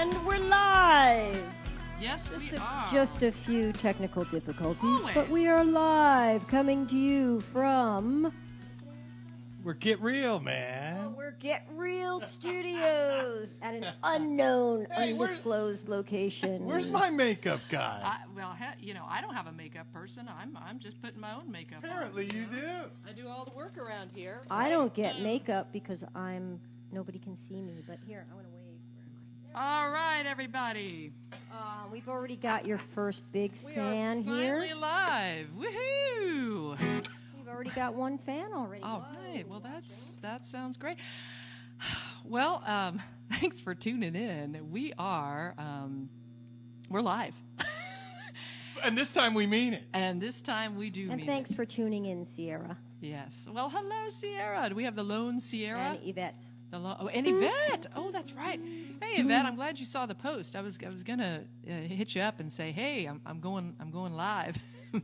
And we're live. Yes, we are. Just a few technical difficulties, Always. but we are live, coming to you from... We're Get Real, man. We're Get Real Studios at an unknown, Hey, undisclosed location. Where's my makeup guy? I don't have a makeup person. I'm just putting my own makeup Apparently on. you do. I do all the work around here. I don't get makeup because nobody can see me, but here, I want to wave. All right, everybody. We've already got your first big We fan are finally here. live. Woohoo! We've already got one fan already. All right. Well, that sounds great. Well, thanks for tuning in. We're live. And this time we mean it. And this time we do And mean thanks it. for tuning in, Sierra Yes. Well, hello, Sierra. Do we have the lone Sierra? and Yvette. And Yvette. Oh, that's right. Hey, Yvette. I'm glad you saw the post. I was gonna hit you up and say, hey, I'm going live,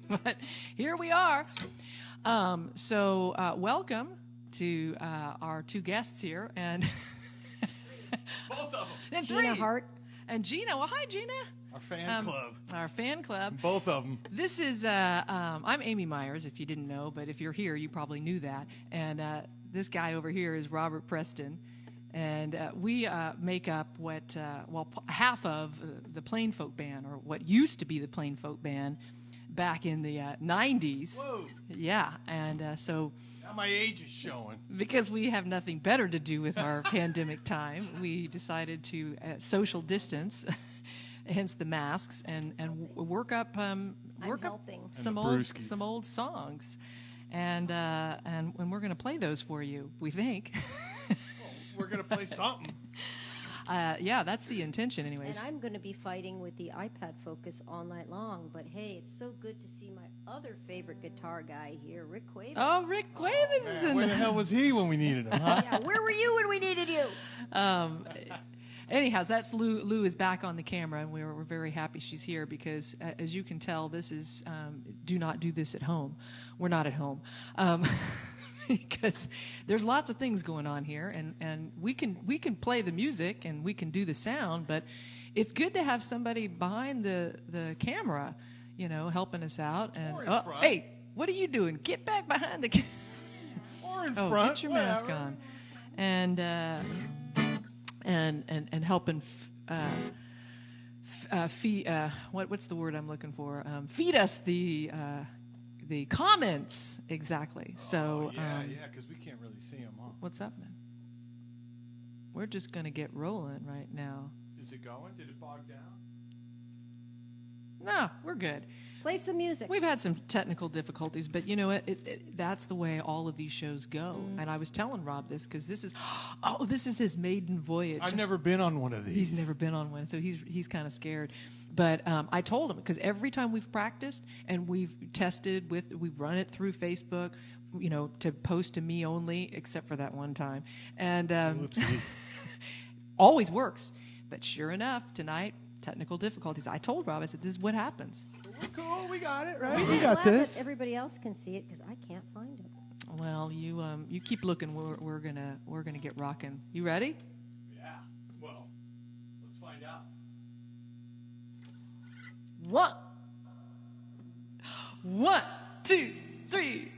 but here we are. So welcome to our two guests here, and Both of them. and Gina three. Hart. And Gina. Well, hi, Gina. Our fan club. Our fan club. Both of them. This is I'm Amy Myers. If you didn't know, but if you're here, you probably knew that. And this guy over here is Robert Preston, and we make up half of the Plain Folk Band, or what used to be the Plain Folk Band, back in the 90s. Whoa. Yeah, and so Now my age is showing. because we have nothing better to do with our pandemic time, we decided to social distance, hence the masks, and work up helping. some And the brewskis. some old songs, and we're going to play those for you. We think. We're going to play something. Yeah, that's the intention, anyways. And I'm going to be fighting with the iPad Focus all night long. But hey, it's so good to see my other favorite guitar guy here, Rick Cuevas. Oh, Rick Cuevas is Man, in where the there. hell was he when we needed him, huh? Yeah, where were you when we needed you? Anyhow, that's Lou. Lou is back on the camera, and we're very happy she's here because, as you can tell, this is do not do this at home. We're not at home. Because there's lots of things going on here, and we can play the music and we can do the sound, but it's good to have somebody behind the camera, helping us out. And Or in front. hey, what are you doing? Get back behind the camera. Or in Oh, front. get your mask whatever. on, and helping feed. What's the word I'm looking for? Feed us the comments exactly. So Yeah, because we can't really see him, huh? what's up, man? We're just gonna get rolling right now. Is it going? Did it bog down? No, we're good. Play some music. We've had some technical difficulties, but you know what? That's the way all of these shows go. And I was telling Rob this because this is his maiden voyage. I've never been on one of these. He's never been on one, so he's kind of scared. But I told him, because every time we've practiced and we've tested we've run it through Facebook, to post to me only, except for that one time, and Whoopsie. always works. But sure enough, tonight, technical difficulties. I told Rob, I said, this is what happens. We're cool. We got it, right? I'm We got glad this. that everybody else can see it because I can't find it. Well, you keep looking. We're gonna get rocking. You ready? Yeah. Well, let's find out. One, two, three.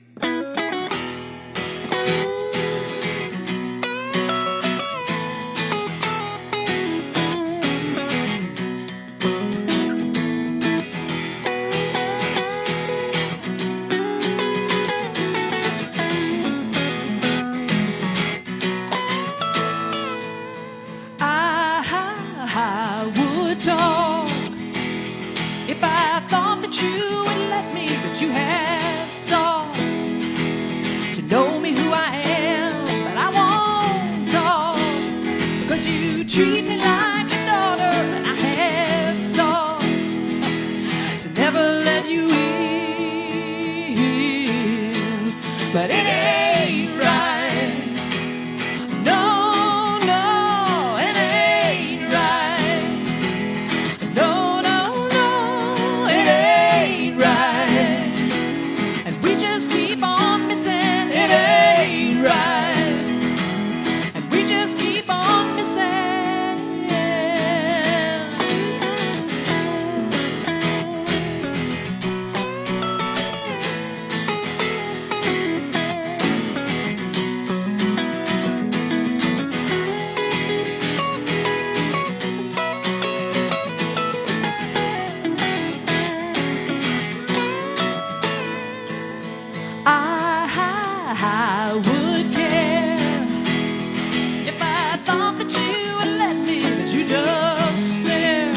I would talk if I thought that you would let me, but you have sought to know me who I am, but I won't talk because you treat me like a daughter, and I have sought to never let you in, but it ain't right. No, no, it ain't right. No, no, no, it ain't right. And we just keep on missing. It ain't right. And we just keep on missing. would care if I thought that you would let me, that you just stare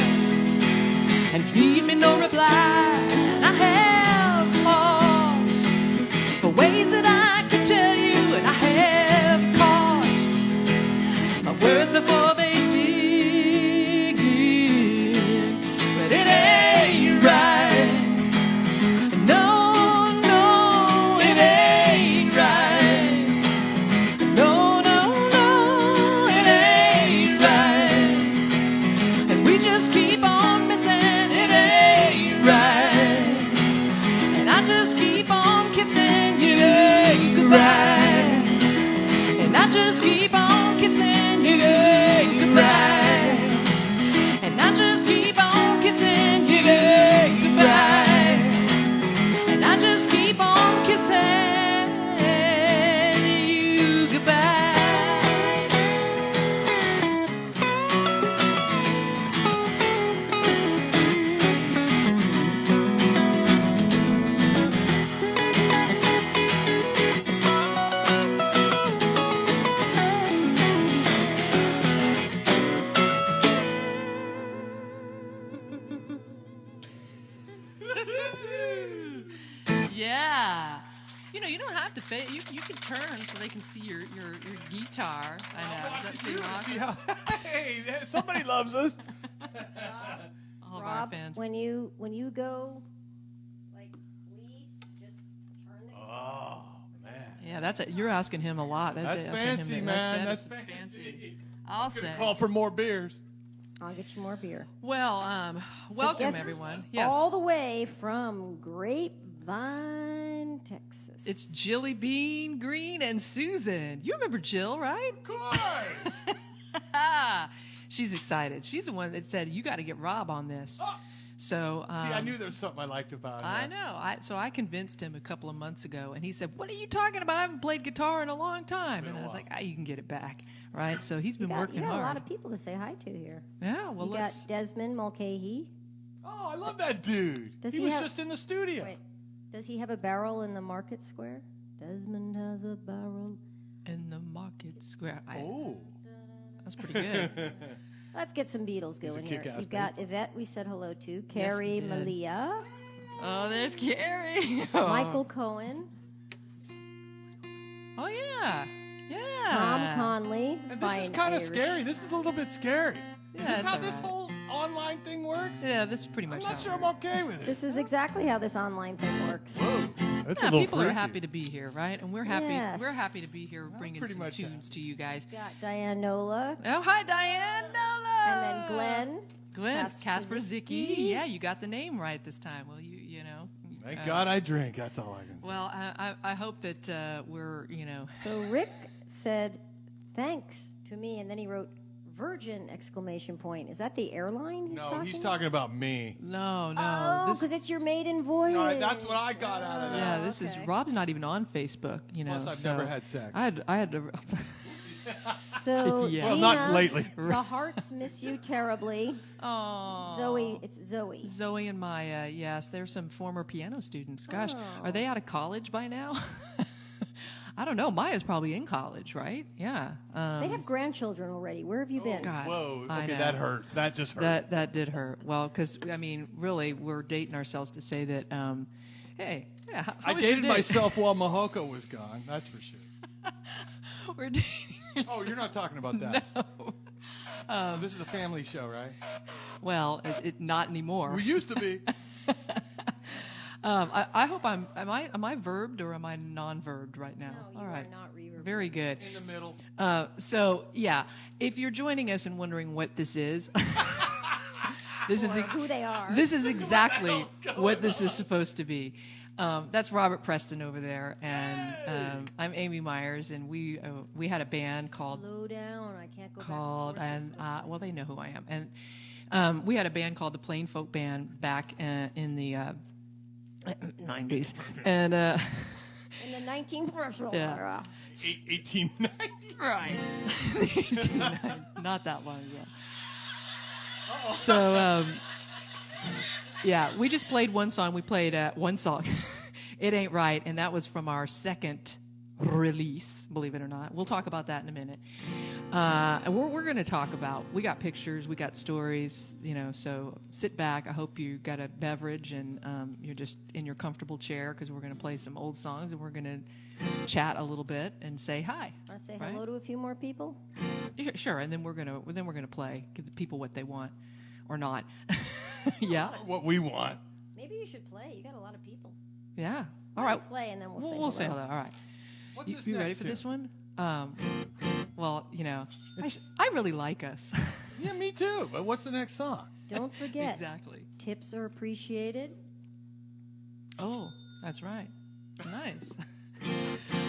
and feed me no reply. And I have lost for ways that I could tell you, and I have caught my words before they dig in, but it ain't right. No, no, it ain't right. No, no, no, it ain't right. And we just keep on missing. It ain't right. And I just keep on kissing you goodbye. And I just keep on kissing you goodbye. And I just keep on kissing you goodbye. And I just keep on kissing you goodbye. Yeah. You know, you don't have to fit. You can turn so they can see your guitar. I know. Does that say rock? See how? Hey, somebody loves us. All of our Rob, fans. when you go like lead, just turn the Oh man, Yeah, that's it. You're asking him a lot. that's asking him fancy, to- man. that is That's fancy. I'll say. Call for more beers. I'll get you more beer. Well, welcome yes, everyone. Yes, All the way from Grapevine, Texas. it's Jilly Bean, Green, and Susan. You remember Jill, right? Of course. She's excited. She's the one that said, you got to get Rob on this. Oh. So See, I knew there was something I liked about her. I know. So I convinced him a couple of months ago, and he said, what are you talking about? I haven't played guitar in a long time. been And a I was while. like, you can get it back, right? So he's been you working got hard. a lot of people to say hi to here. Yeah, well, You let's... got Desmond Mulcahy. Oh, I love that dude. Does he he was have- just in the studio. Wait, does he have a barrel in the market square? Desmond has a barrel. In the market square. Oh. That's pretty good. Let's get some Beatles He's a going here. kick-ass You've got Yvette, we said hello to. we Carrie did. Malia. Oh, there's Carrie. Michael Cohen. Oh, yeah. Yeah. Tom Conley. And this is fine kind of Irish. scary. This is a little bit scary. Is Yeah, this it's how all this right. whole online thing works? Yeah, this is pretty I'm much not how sure it I'm works. okay with it. This is exactly how this online thing works. Whoa. That's Yeah, a little people are freaky. happy to be here, right? And we're happy. Yes. We're happy to be here, bringing pretty some much tunes to you guys. Got Diane Nola. Oh, hi, Diane Nola. And then Glenn. Glenn Casper Zicki. Zicki. Yeah, you got the name right this time. Well, you know. Thank God I drink. That's all I can say. Well, I hope that we're So Rick said, thanks to me, and then he wrote, Virgin, exclamation point. Is that the airline No, he's talking about me. no. Oh, this, because it's your maiden voyage. No, that's what I got out of that. yeah, this is okay. Rob's not even on Facebook. Plus, I've so never had sex. I had to. So, Yeah. Well, Gina, not lately. The hearts miss you terribly. Oh, Zoe, it's Zoe. Zoe and Maya, yes, they're some former piano students. Gosh, Oh. are they out of college by now? I don't know. Maya's probably in college, right? Yeah. They have grandchildren already. Where have you been? God, Whoa. I Okay, know. that hurt. That just hurt. That did hurt. Well, because I mean, really, we're dating ourselves to say that. Hey, yeah. How I was your dated day? myself while Mahoko was gone. That's for sure. We're dating. Oh, you're not talking about that. No. This is a family show, right? Well, it not anymore. We used to be. I hope am I verbed or am I non-verbed right now? No, you All right. are not reverbed. Very good. In the middle. So yeah, if you're joining us and wondering what this is, this is Or who they are. this is exactly what this is supposed to be. That's Robert Preston over there, and I'm Amy Myers, and we had a band called Slow down. I can't go back and well, they know who I am, and we had a band called the Plain Folk Band back in the 90s, and in the 1940s Yeah. era. 1890. right, not that long ago. So yeah, we just played one song. We played one song, "It Ain't Right," and that was from our second release, believe it or not. We'll talk about that in a minute. And we're going to talk about, we got pictures, we got stories, so sit back. I hope you got a beverage and you're just in your comfortable chair because we're going to play some old songs and we're going to chat a little bit and say hi. Want to say Right? hello to a few more people? Sure, and then we're going to play, give the people what they want or not. Yeah. What we want. Maybe you should play. You got a lot of people. Yeah. All right. Play and then we'll say We'll say hello. hello. All right. What's this You next ready for tune? this one? Well, I really like us. Yeah, me too. But what's the next song? Don't forget, Exactly. tips are appreciated. Oh, that's right. Nice.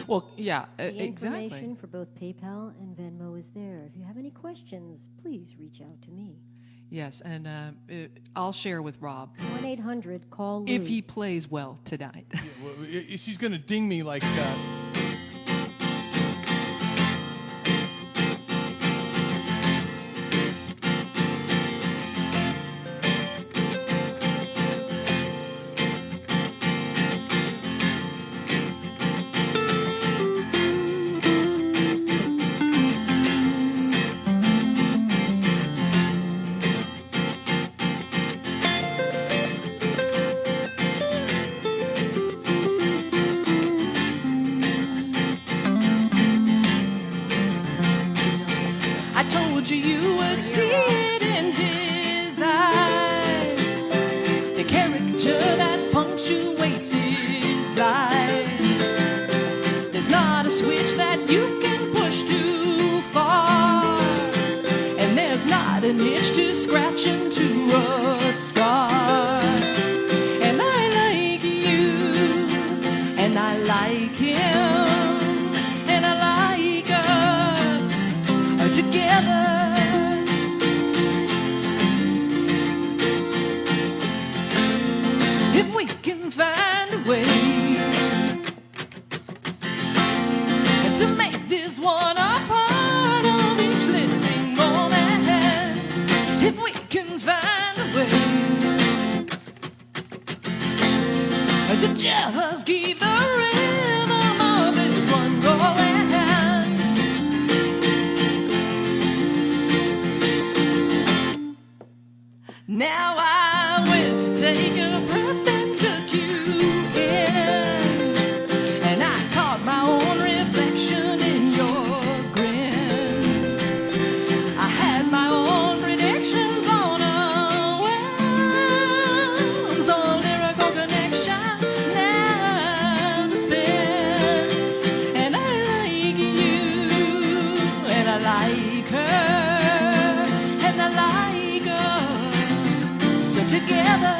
Well, yeah, The exactly. information for both PayPal and Venmo is there. If you have any questions, please reach out to me. Yes, and I'll share with Rob 1-800-CALL Lou. if he plays well tonight. Yeah, well, she's going to ding me like. I told you you would see it in his eyes, the caricature that punctuates his life. There's not a switch that you can push too far, and there's not an itch to scratch into a scar. And I like you, and I like him, and I like us together. If we can find a way to make this one a part of each living moment, if we can find a way to just keep the rhythm of this one going. Now I went to take a breath and took you in, and I caught my own reflection in your grin. I had my own predictions on a whim, so lyrical connection now to spin. And I like you, and I like her, and I like us together.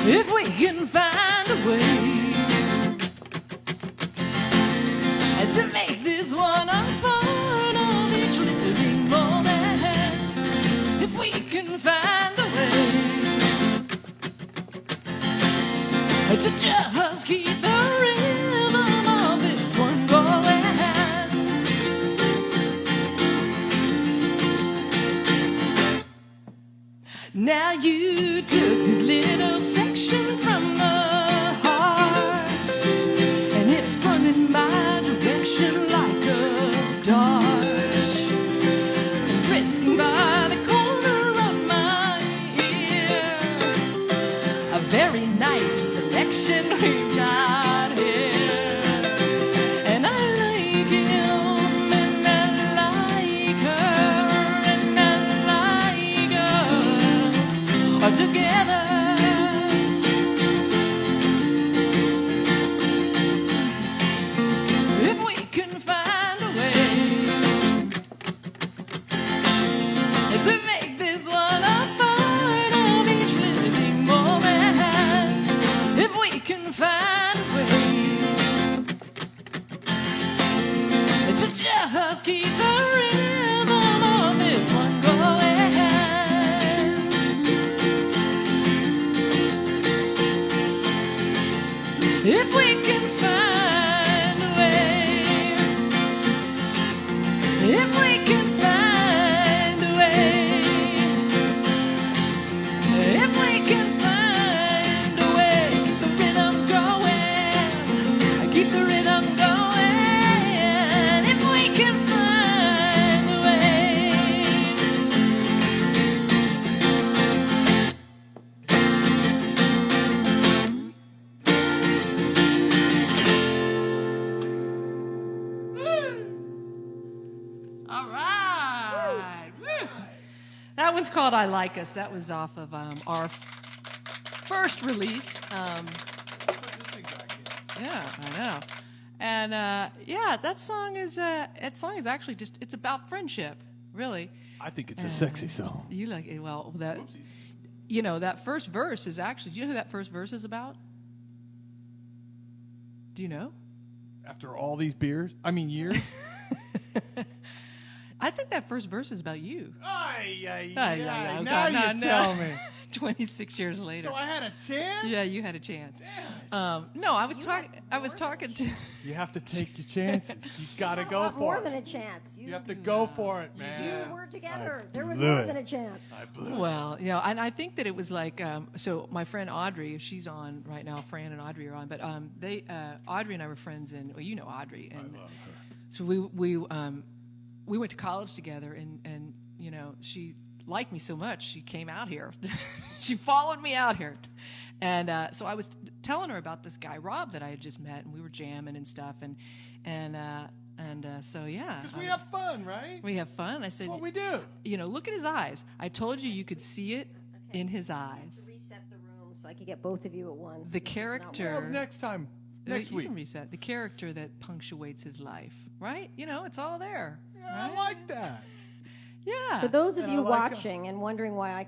If we can find a way to make this one a part of each living moment, if we can find a way to just keep the rhythm of this one going. Now you took this little section from the heart, and it's sprung in my direction like a dart, risking by the corner of my ear. A very nice selection we got here, and I like him, and I like her, and I like us together. If we can find a way to make this one a part of each living moment, if we can find a way to just keep the rhythm of this one going. If we can find a way, if we can find a way, if we can find one's called "I Like Us." That was off of our first release. Yeah, I know. And yeah, that song is actually it's about friendship, really. I think it's a sexy song. You like it? Well, that Whoopsies. that first verse is actually. Do you know who that first verse is about? Do you know? After all these years. I think that first verse is about you. Ay, ay, Ay, ay. ay, ay. Now No, you no. tell me. 26 years later. So I had a chance? Yeah, you had a chance. No, I was talking to. You have to take your chances. You got to You go have for more it. than a chance. You have to go for it, You man. were together. There was blew more it. than a chance. I blew it. Well, and I think that it was like so. My friend Audrey, she's on right now. Fran and Audrey are on, but Audrey and I were friends, and well, you know Audrey, and I love her. so we went to college together, and she liked me so much she came out here. She followed me out here, and so I was telling her about this guy Rob that I had just met, and we were jamming and stuff, and so yeah. Because we have fun, right? We have fun. I said, That's what we do. look at his eyes. I told you could see it in his eyes. Reset the room so I could get both of you at once. The This is not character- Well, next time. Next You week. can reset the character that punctuates his life, right? It's all there. Yeah, I like that. Yeah. For those of And you I like 'em. watching and wondering why you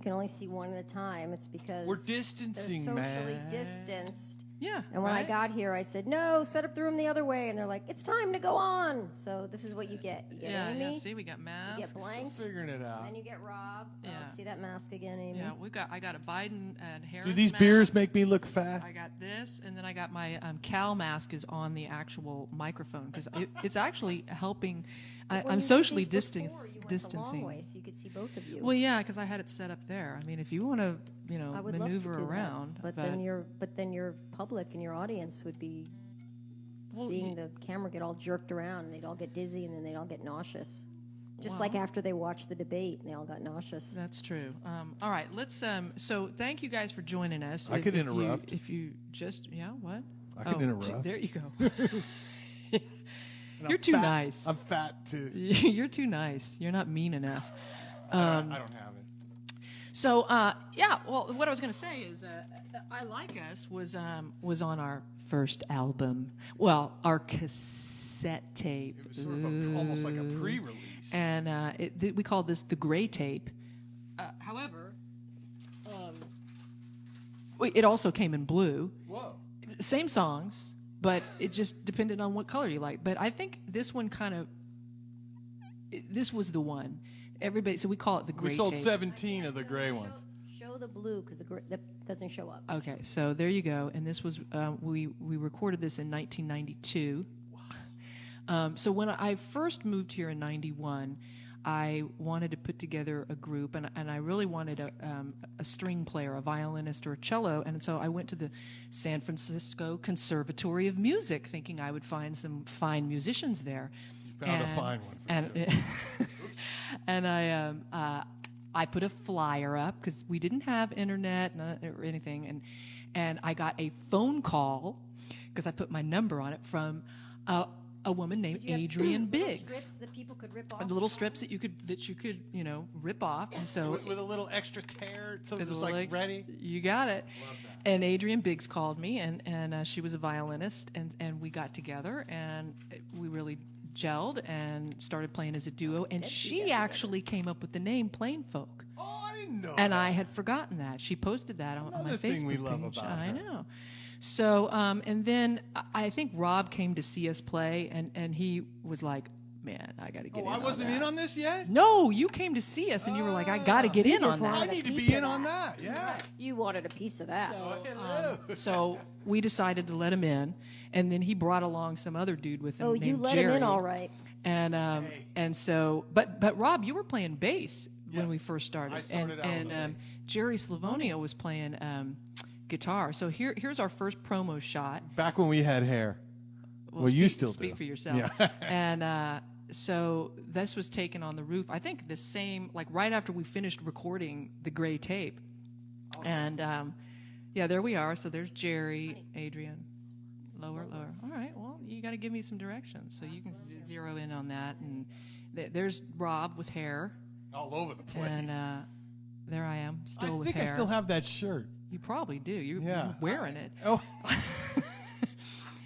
can only see one at a time, it's because We're they're distancing, socially man. distanced. Yeah. And when I right? got here, I said, "No, set up the room the other way." And they're like, "It's time to go on." So this is what you get. You get yeah, Amy, see, we got you masks. get Blank, Figuring it out. and you get Rob. Yeah. See that mask again, Amy? Yeah, I got a Biden and Harris. Do these mask. beers make me look fat? I got this, and then I got my Cal mask is on the actual microphone because it's actually helping. But when I'm you did socially these before, distancing. You went the long way, so you could see both of you. Well, yeah, because I had it set up there. I mean, if you want to, I would maneuver love to do around, that. But then your public and your audience would be Well, seeing the camera get all jerked around, and they'd all get dizzy, and then they'd all get nauseous. Just like Well. after they watched the debate, and they all got nauseous. That's true. All right, let's. So thank you guys for joining us. I could interrupt. If you just, what? I can interrupt. There you go. And You're I'm too fat. nice. I'm fat too. You're too nice. You're not mean enough. I don't have it. So yeah, well, what I was going to say is, "I Like Us" was on our first album. Well, our cassette tape. It was sort of almost like a pre-release. And we called this the gray tape. However, it also came in blue. Whoa. Same songs, but it just depended on what color you like. But I think this one this was the one. Everybody, so we call it the gray We sold tape. 17 of the gray ones. Show the blue because that doesn't show up. Okay, so there you go. And this was we recorded this in 1992. So when I first moved here in '91, I wanted to put together a group, and I really wanted a string player, a violinist, or a cello. And so I went to the San Francisco Conservatory of Music, thinking I would find some fine musicians there. You found a fine one. And and I put a flyer up because we didn't have internet or anything, and I got a phone call because I put my number on it from a woman named You have Adrian little Biggs. strips that people could rip off. The little strips that you could rip off, and so With a little extra tear, so it with was the like legs. ready. You got it. Love that. And Adrian Biggs called me, and she was a violinist, and we got together, and we really gelled and started playing as a duo. And she actually came up with the name Plain Folk. Oh, I didn't know And that. I had forgotten that. She posted that on my Another Facebook thing we love page. about I her. know. So, and then I think Rob came to see us play, and he was like, "Man, I got to get in Oh, I on wasn't that." in on this yet? No, you came to see us, and you were like, "I got to get in just on wanted that." I need to piece be of in on that. that, yeah. You wanted a piece of that. Oh, hello. So we decided to let him in, and then he brought along some other dude with him Oh, you named let Jerry. him in all right. And so, but Rob, you were playing bass when Yes. we first started, I started out with and Jerry Slavonia was playing guitar. So here's our first promo shot. Back when we had hair. Well, you still speak do. for yourself. Yeah. And so this was taken on the roof. I think the same, like right after we finished recording the gray tape. And yeah, there we are. So there's Jerry, Adrian, lower. All right. Well, you got to give me some directions so you can zero in on that. And there's Rob with hair. All over the place. And there I am, still I with think hair. I still have that shirt. You probably do. You're Yeah. wearing it. Oh,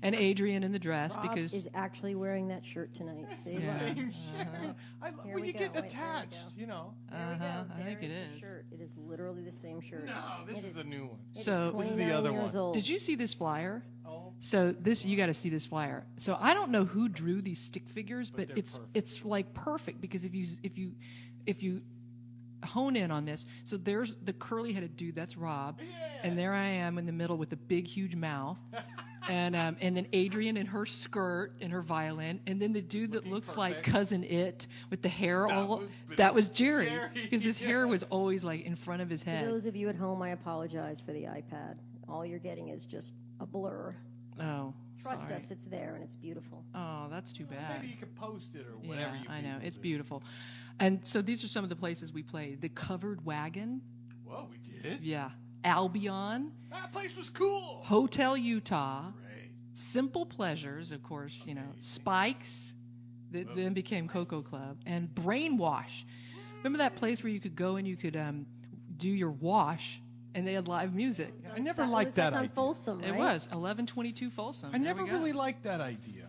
And Adrian in the dress Rob because is actually wearing that shirt tonight. See, Yeah. look. same shirt. Here When we you go. get Wait, there we attached, go. you know. There we go. I think There it the is. shirt. It is literally the same shirt. No, this It is a new one. It is So- This is the 29 other years one. old. Did you see this flyer? Oh. So this you got to see this flyer. So I don't know who drew these stick figures, but they're it's perfect. it's like perfect because if you hone in on this, so there's the curly headed dude, that's Rob, and there I am in the middle with the big huge mouth, and then Adrian in her skirt and her violin, and then the dude that looks like perfect. Cousin It with the hair was- that was Jerry Jerry, because his hair was always like in front of his For head. those of you at home, I apologize for the iPad. All you're getting is just a blur. Oh, Trust sorry. us, it's there and it's beautiful. Oh, that's too bad. Maybe you could post it or whatever Yeah, you I know. people It's do. beautiful. And so these are some of the places we played. The Covered Wagon. Whoa, we did? Yeah. Albion. That place was cool. Hotel Utah. Great. Simple Pleasures, of course, you know. Spikes. That then became Cocoa Club. And Brainwash. Remember that place where you could go and you could do your wash and they had live music? I never It was liked that on idea. Folsom, right? It was 1122 Folsom. I never There we go. really liked that idea.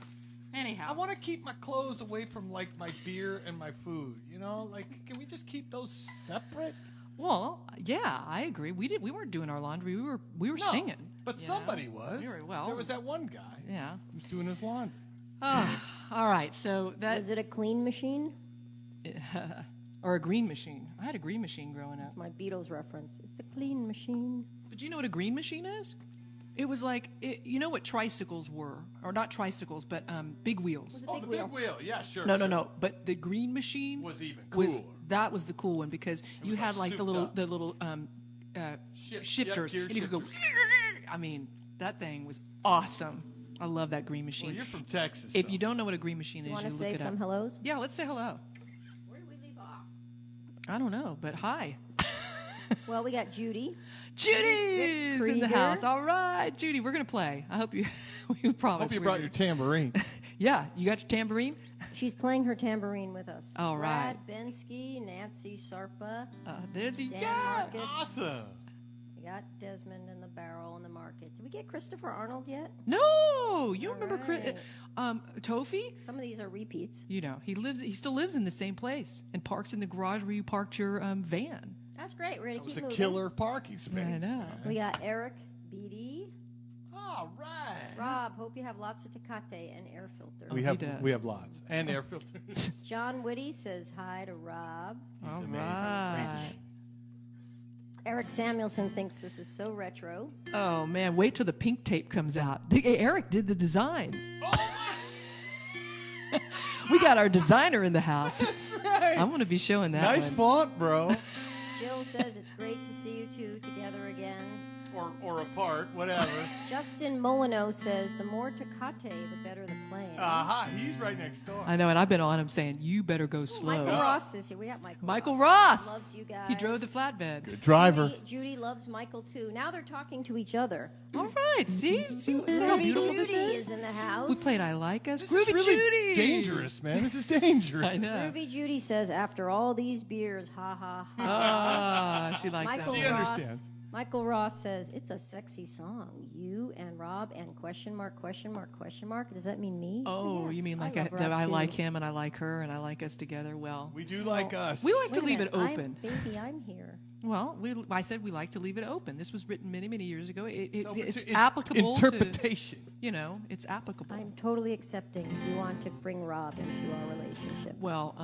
Anyhow. I want to keep my clothes away from like my beer and my food. You know, like can we just keep those separate? Well, yeah, I agree. We weren't doing our laundry. We were No, singing. but you know? was. Very well. There was that one guy Yeah. who was doing his laundry. All right. So that Was it a clean machine? or a green machine. I had a green machine growing up. It's my Beatles reference. It's a clean machine. But you know what a green machine is? It was like you know what tricycles were, or not tricycles, but big wheels. Oh, the big wheel. Yeah, sure. No, sure. no. But the green machine Was even cooler. That was the cool one because you was, had like, like the souped little up. shifters, gear and you could go. I mean, that thing was awesome. I love that green machine. Well, you're from Texas. If though. you don't know what a green machine You is, want you to look say it some up. hellos? Yeah, let's say hello. Where did we leave off? I don't know, but hi. Well, we got Judy. Judy's in the Krieger. house. All right, Judy, we're gonna play. I hope you. We promise. Hope you we're brought gonna- your tambourine. Yeah, you got your tambourine. She's playing her tambourine with us. All right. Brad Bensky, Nancy Sarpa, There you Dan go. Marcus. Awesome. We got Desmond in the barrel in the market. Did we get Christopher Arnold yet? No, you All remember Tofi? Some of these are repeats. You know, he still lives in the same place and parks in the garage where you parked your van. That's great. We're going It to was keep a moving. killer parking space. I know. man. We got Eric Beatty. All right. Rob, hope you have lots of Tecate and air filter. We he have does. we have lots and air filters. John Whitty says hi to Rob. All amazing. right. Eric Samuelson thinks this is so retro. Oh man, wait till the pink tape comes out. Eric did the design. We got our designer in the house. That's right. I'm gonna be showing that. Nice one. font, bro. Jill says it's great to see you two together again. or apart, whatever. Justin Molyneux says the more Tecate, the better the playing. Aha, he's right next door. I know, and I've been on him saying you better go slow. Michael Ross is here. We got Michael. Michael Ross. Loves you guys. He drove the flatbed. Good driver. Judy loves Michael too. Now they're talking to each other. All right, see how Groovy beautiful Judy this is in the house. We played I Like Us. This Groovy is really Judy. dangerous, man. This is dangerous. I know. Groovy Judy says after all these beers, ha ha ha. Ah, she likes Michael that. She one. Ross. understands. Michael Ross says it's a sexy song. You and Rob and question mark question mark question mark. Does that mean me? Oh, Yes, you mean like love that Rob I too. like him and I like her and I like us together? Well, We do like us. we like Wait to a leave it minute, open. Baby, I'm here. Well, I said we like to leave it open. This was written many, many years ago. It's open It's to applicable interpretation. to, you know, it's applicable. I'm totally accepting. You want to bring Rob into our relationship. Well,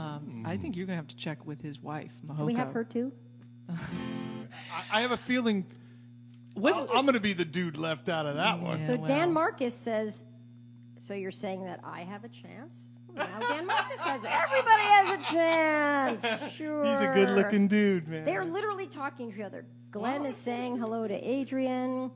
I think you're going to have to check with his wife, Mahoko. Can we have her too? I have a feeling Wasn't I'm going to be the dude left out of that one. Yeah. So well. Dan Marcus says, so you're saying that I have a chance? Now Dan Marcus says everybody has a chance. Sure. He's a good-looking dude, man. They're literally talking to each other. Glenn is saying hello to Adrian.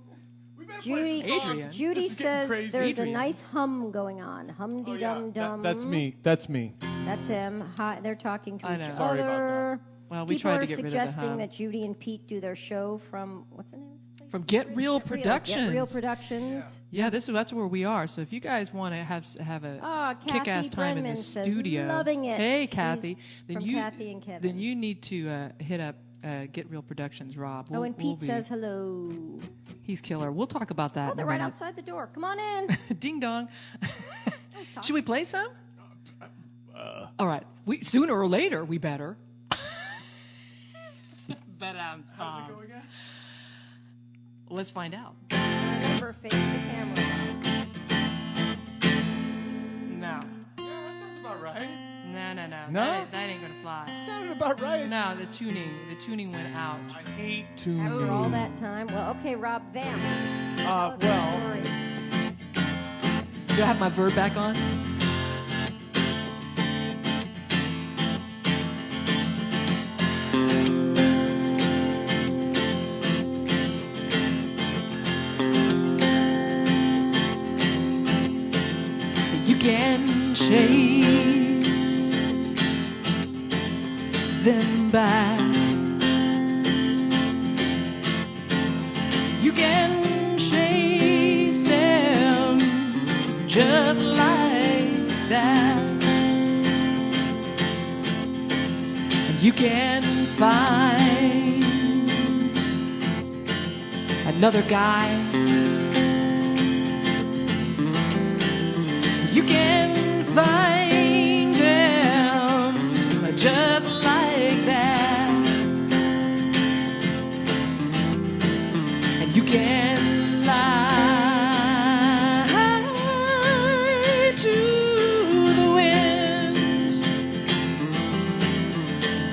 We better Judy, play some songs. Adrian. Judy This is getting says crazy. there's Adrian. a nice hum going on. Hum Oh, de yeah. dum dum. That's me. That's me. That's him. Hi, they're talking to I each know. other. Sorry about Well, we People tried are to get rid of the suggesting hum. that Judy and Pete do their show from what's the name of this place? From Get Real Get Productions. Real Productions. Yeah, that's where we are. So if you guys want to have a Kathy kick-ass time in the Brenman says, studio, loving it. hey She's Kathy, from Kathy and Kevin. then you need to hit up Get Real Productions, Rob. And Pete says hello. He's killer. We'll talk about that. Oh, in they're a right minute. outside the door. Come on in. Ding dong. talk. Should we play some? All right. Sooner or later we better. But How's it go again? let's find out. Remember, face the camera. No. Yeah, that sounds about right. No. No? That ain't gonna fly. Sounded about right. No, the tuning went out. I hate tuning. After all that time. Well, okay, Rob, vamp. Tell us the Well, story. Do I have my verb back on? You can chase them back. You can chase them just like that. And you can find another guy. You can find them just like that. And you can lie to the wind.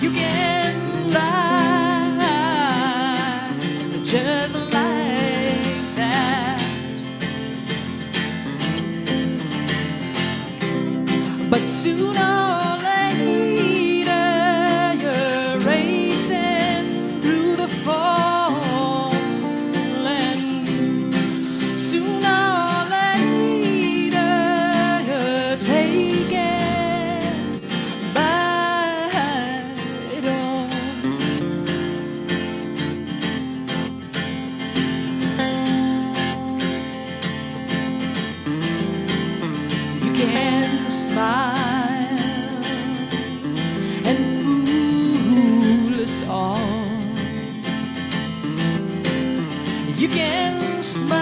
You can lie just like that. But sooner or later, you're racing through the fall, and sooner or later, you're taken by it all. You can smile and fool us all. You can smile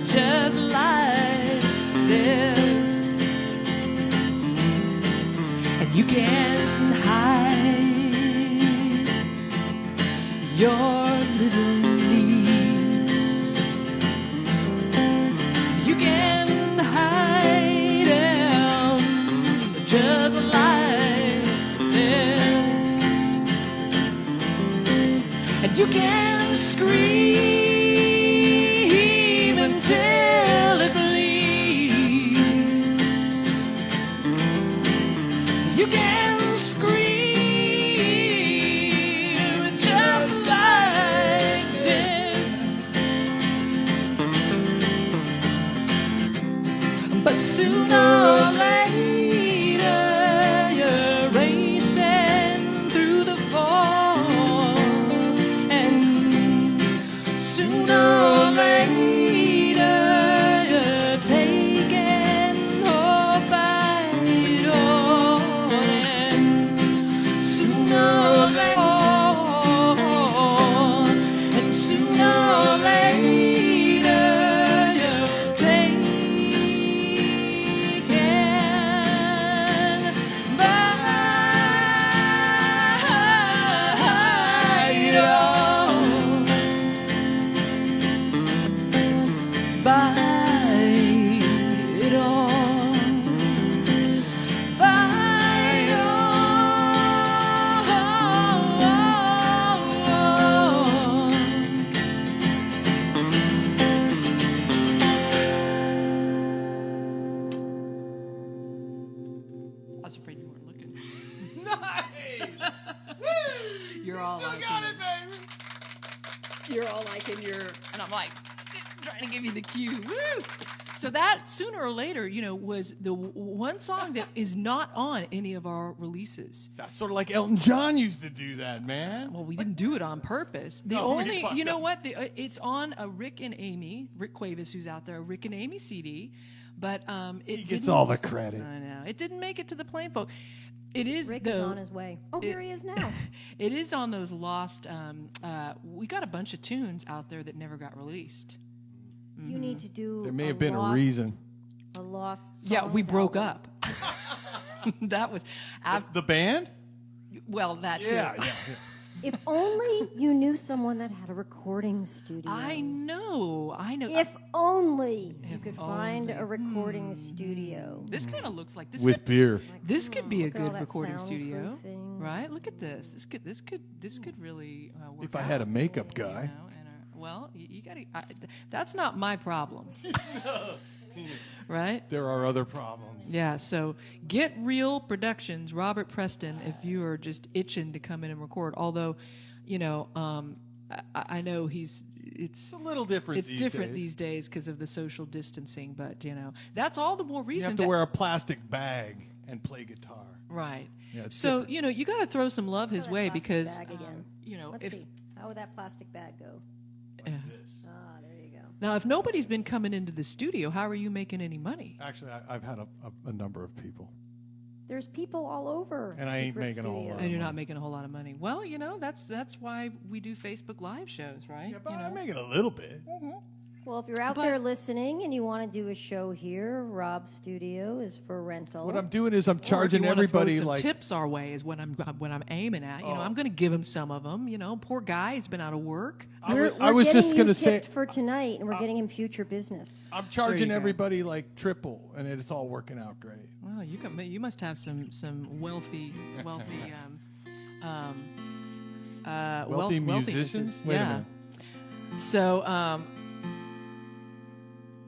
just like this, and you can hide your little needs. You can hide them just like this, and you can scream until it bleeds. You can scream just like this. But sooner or later, you're racing through the fall, and sooner or later, you're taken off by it all, and sooner or later, and sooner or later, you're taken by it all, by it all, by it all. I was afraid you weren't looking. nice. You're all Still like got it. it, baby. You're all like in your, and I'm like, trying to give you the cue. Woo! So that sooner or later, was the one song that is not on any of our releases. That's sort of like Elton John used to do that, man. Well, we didn't do it on purpose. The No, we only, fucked you know up. what? It's on a Rick Cuevas, who's out there, a Rick and Amy CD, but it He gets didn't- all the credit. I know it didn't make it to the plain folk. It is Rick though. is on his way. Oh, here he is now. It is on those lost. We got a bunch of tunes out there that never got released. You need to do. There may have been a reason. A lost. Yeah, we songs broke album. up. That was The band? well, that too. Yeah. If only you knew someone that had a recording studio. I know. If only you If could find only. a recording studio. This kind of looks like this. With beer. This could be a Look at all good that recording studio, soundproofing. right? Look at this. This could really work. If I had a out, makeup guy. well, you got to. That's not my problem, right? There are other problems. Yeah. So Get Real Productions, Robert Preston. If you are just itching to come in and record, although, I know it's It's a little different it's these different days. these days because of the social distancing. But that's all the more You reason have to wear a plastic bag and play guitar. right. Yeah, it's So different. you got to throw some love his Throw that way plastic because bag again. Let's if see. How would that plastic bag go? yeah. Ah, there you go. Now if nobody's been coming into the studio, how are you making any money? Actually, I've had a number of people. There's people all over. And I ain't Secret making a whole Studios. lot And you're not making a whole lot of money. Well, that's why we do Facebook Live shows, right? Yeah, but I'm making a little bit. Well, if you're out there listening and you want to do a show here, Rob's Studio is for rental. What I'm doing is I'm Or if charging you wanna throw everybody some like tips our way is what I'm aiming at. Oh. I'm going to give him some of them. Poor guy, he's been out of work. We're I was getting just you going to say tipped for tonight, and we're getting him future business. I'm charging go. everybody like triple, and it's all working out great. Well, you must have some wealthy Wealthy musicians? businesses. Wait a yeah. minute. So,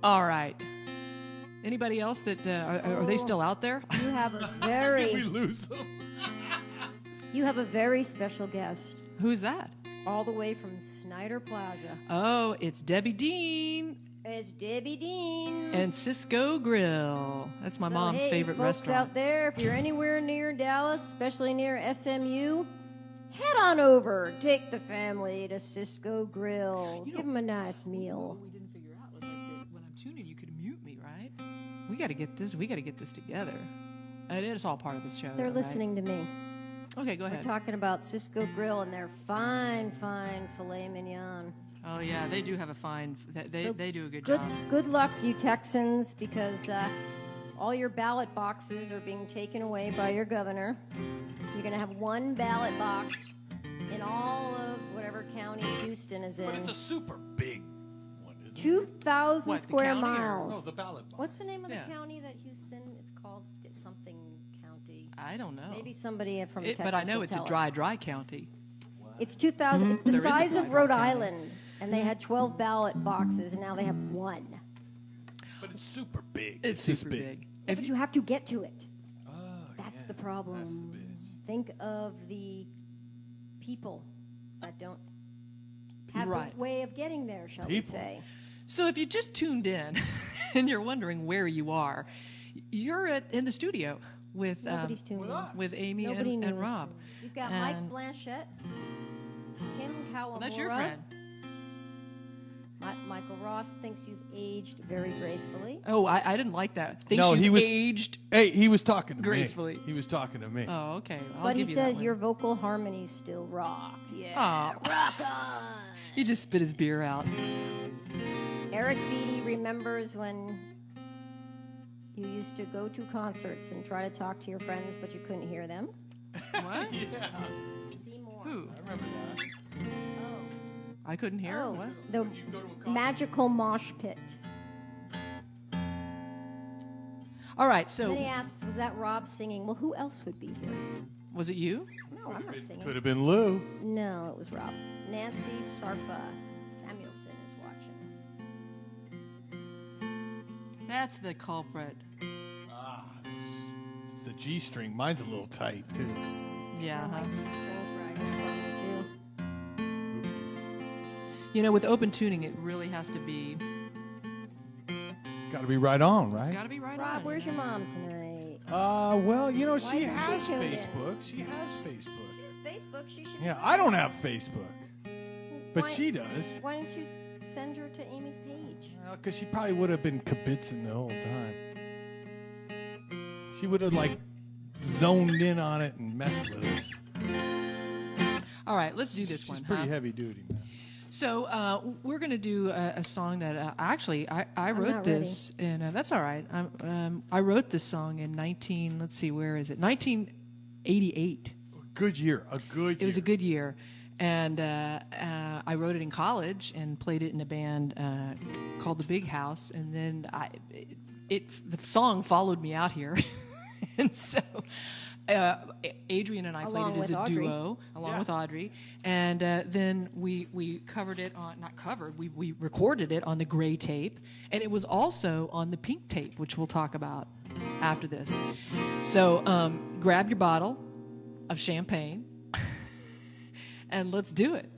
all right. Anybody else that are they still out there? You have a Did we very, lose them? you have a very special guest, Who's that? all the way from Snyder Plaza. Oh, it's Debbie Dean It's Debbie Dean. and Cisco Grill. That's my So, mom's hey, favorite folks restaurant. out there, if you're anywhere near Dallas, especially near SMU, head on over. Take the family to Cisco Grill. You know- Give them a nice meal. What we didn't figure out was like that when I'm tuning, you could mute me, right? We got to get this. We got to get this together. It is all part of the show. They're though, right? listening to me. Okay, go We're ahead. talking about Cisco Grill and their fine filet mignon. Oh yeah, they do have a fine. They So they do a good Good, job. good luck, you Texans, because all your ballot boxes are being taken away by your governor. You're going to have one ballot box in all of whatever county Houston is in. But it's a super big one, isn't it? 2,000 What, the square county or- miles. No, the ballot box. What's the name of the Yeah. county that Houston? It's called something county. I don't know. Maybe somebody from Texas. But I know will it's a tell us. dry county. It's 2,000. It's the There is a size of dry Rhode county. Island, and they had 12 ballot boxes, and now they have one. But it's super big. It's this super big. Yeah, If but you, you have to get to it. Oh, That's yeah. the problem. That's the bitch. Think of the people that don't have Right. a way of getting there, shall we People. say. so if you just tuned in and you're wondering where you are, you're in the studio with Nobody's tuning with in. us. with Amy Nobody and knows. Rob. We've got And- Mike Blanchette, Kim Kawamura. Well, that's your friend. Michael Ross thinks you've aged very gracefully. Oh, I didn't like that. Thinks No, you he was- aged. Hey, he was talking to Gracefully. me. He was talking to me. Oh, okay. I'll But he give you that says one. your vocal harmonies still rock. Yeah, Aw. rock on. He just spit his beer out. Eric Beatty remembers when you used to go to concerts and try to talk to your friends, but you couldn't hear them. What? Yeah, Seymour. Who? I remember that. Oh. I couldn't hear. Oh, What? the You go to a concert. magical mosh pit. All right. Then he So asks, was that Rob singing? Well, who else would be here? was it you? No, I'm not singing. Could have been Lou. No, it was Rob. Nancy Sarpa Samuelson is watching. That's the culprit. Ah, it's a G string. Mine's a little tight too. Yeah. My Huh? strings riding from me, too. Oopsies. With open tuning, it really has to be got to be right on, It's right? got to be right Rob, on. where's your mom tonight? Well, you know, she isn't she has tuned in? Facebook. She has Facebook. She has Facebook. She should. Yeah, I don't have Facebook, but Why- she does. Why don't you send her to Amy's page? Because she probably would have been kibitzing the whole time. She would have, like, zoned in on it and messed with us. All right, let's do this She's one. pretty huh? heavy duty, man. So we're going to do a song that actually I wrote not this, and that's all right. I wrote this song in 1988. Good year. A good year. It was a good year, and I wrote it in college and played it in a band called the Big House, and then the song followed me out here, and so. Adrian and I Along played it as with a Audrey. duo, along Yeah. with Audrey, and then we covered it on we recorded it on the gray tape, and it was also on the pink tape, which we'll talk about after this. So grab your bottle of champagne, and let's do it.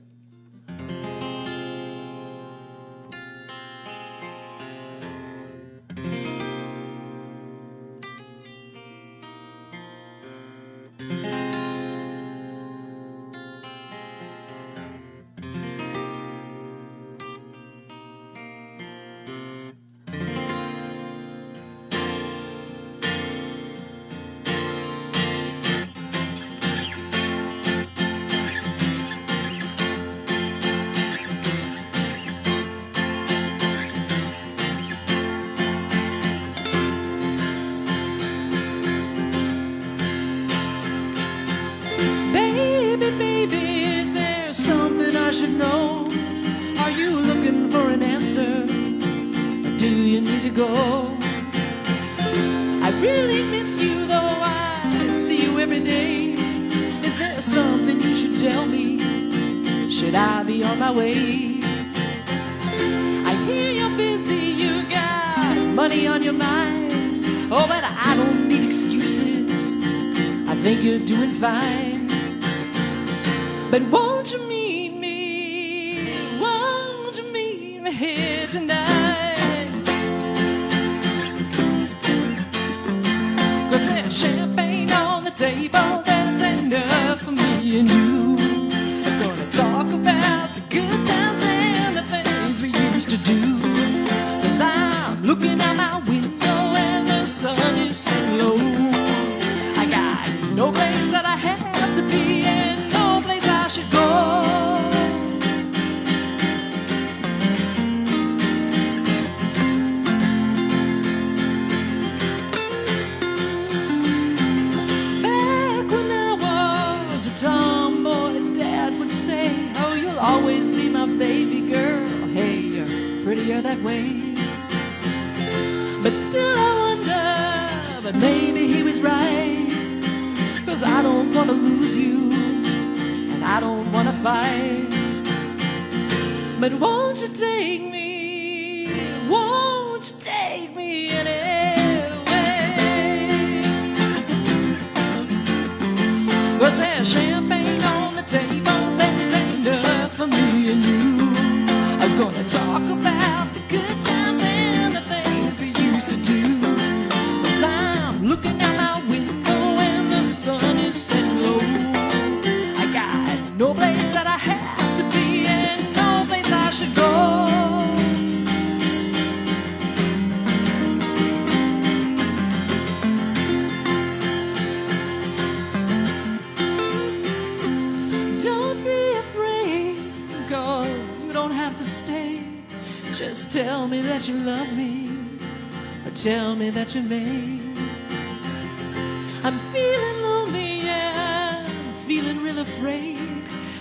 Baby, baby, is there something I should know? Are you looking for an answer? Or do you need to go? I really miss you, though I see you every day. Is there something you should tell me? Should I be on my way? I hear you're busy, you got money on your mind. Oh, but I don't need excuses. I think you're doing fine. But won't you meet me? Won't you meet me here tonight? 'Cause there's champagne on the table that's enough for me and you. I'm gonna talk about the good times and the things we used to do. 'Cause I'm looking out my window and the sun is setting low. I got no place that I have to be and no place I should go. Back when I was a tomboy, Dad would say, oh, you'll always be my baby girl. Hey, you're prettier that way. But still I wonder, but maybe he was right. 'Cause I don't want to lose you, and I don't want to fight. But won't you take me? Won't you take me anyway? 'Cause there's champagne on the table that's enough for me and you. I'm gonna talk about the good times and the things we used to do. 'Cause I'm looking out my window and the sun is setting low. I got no place that I have to be and no place I should go. Don't be afraid, 'cause you don't have to stay. Just tell me that you love me, or tell me that you may. I'm feeling lonely, yeah, I'm feeling real afraid.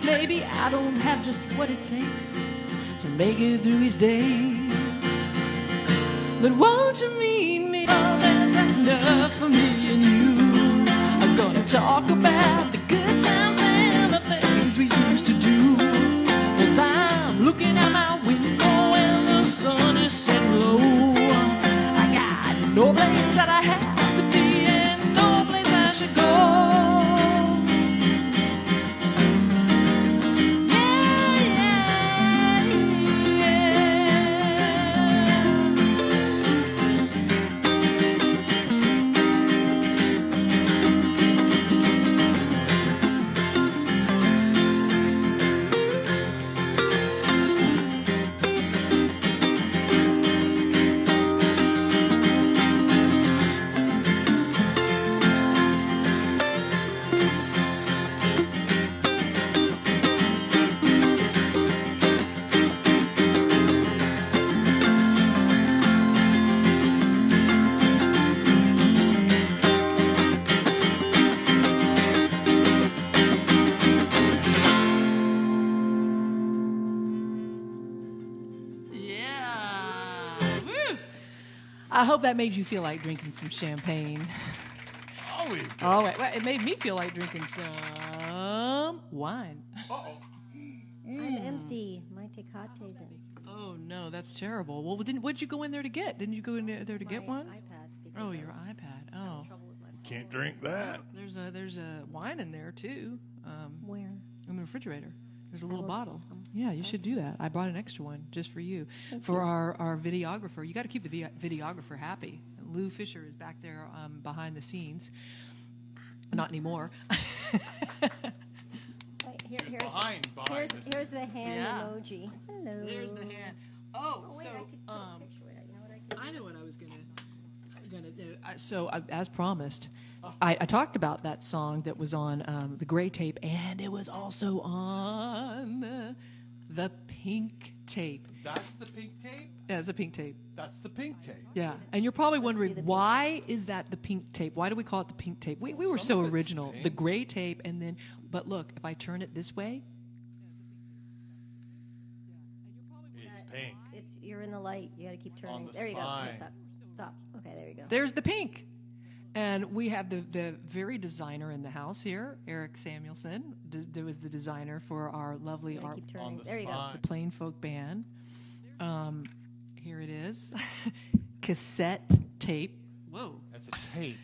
Maybe I don't have just what it takes to make it through each day. But won't you meet me? Oh, that's enough for me and you. I'm gonna talk about the good times and the things we used to do. 'Cause I'm looking out my window and the sun is setting low. I got no place that I have to be and no place I should go. Yeah, yeah, yeah. I hope that made you feel like drinking some champagne. Always good. Oh, wait, it made me feel like drinking some wine. Uh-oh. I'm empty. My tecate's in. Oh no, that's terrible. Well, what'd you go in there to get? Didn't you go in there to get My one? iPad. Because Oh, I your was iPad. having Oh, trouble with my phone. Can't drink that. there's a wine in there too. Where? In the refrigerator. There's a little will get bottle. some. Yeah, you should do that. I brought an extra one just for you. For our videographer. You got to keep the videographer happy. Lou Fisher is back there behind the scenes. Not anymore. Wait, here's Behind here's the hand Yeah. emoji. Hello. There's the hand. Oh, Oh, wait, so I could put a picture with it. You know what I could I know what I was gonna do. As promised, I talked about that song that was on the Gray tape, and it was also on the Pink tape. That's the pink tape? Yeah, it's a Pink tape. That's the pink tape. Yeah, and you're probably see wondering the pink why is that the Pink tape? Why do we call it the Pink tape? We were so Some of it's original. The pink. Gray tape, and then but look, if I turn it this way, It's pink. It's you're in the light. You got to keep turning. the There you go. spine. Stop. Stop. Okay, there you go. there's the Pink. And we have the very designer in the house here, Eric Samuelson. There was the designer for our lovely You gotta art keep turning. the There you go. spine. the Plain Folk Band. Here it is, cassette tape. Whoa, That's a tape.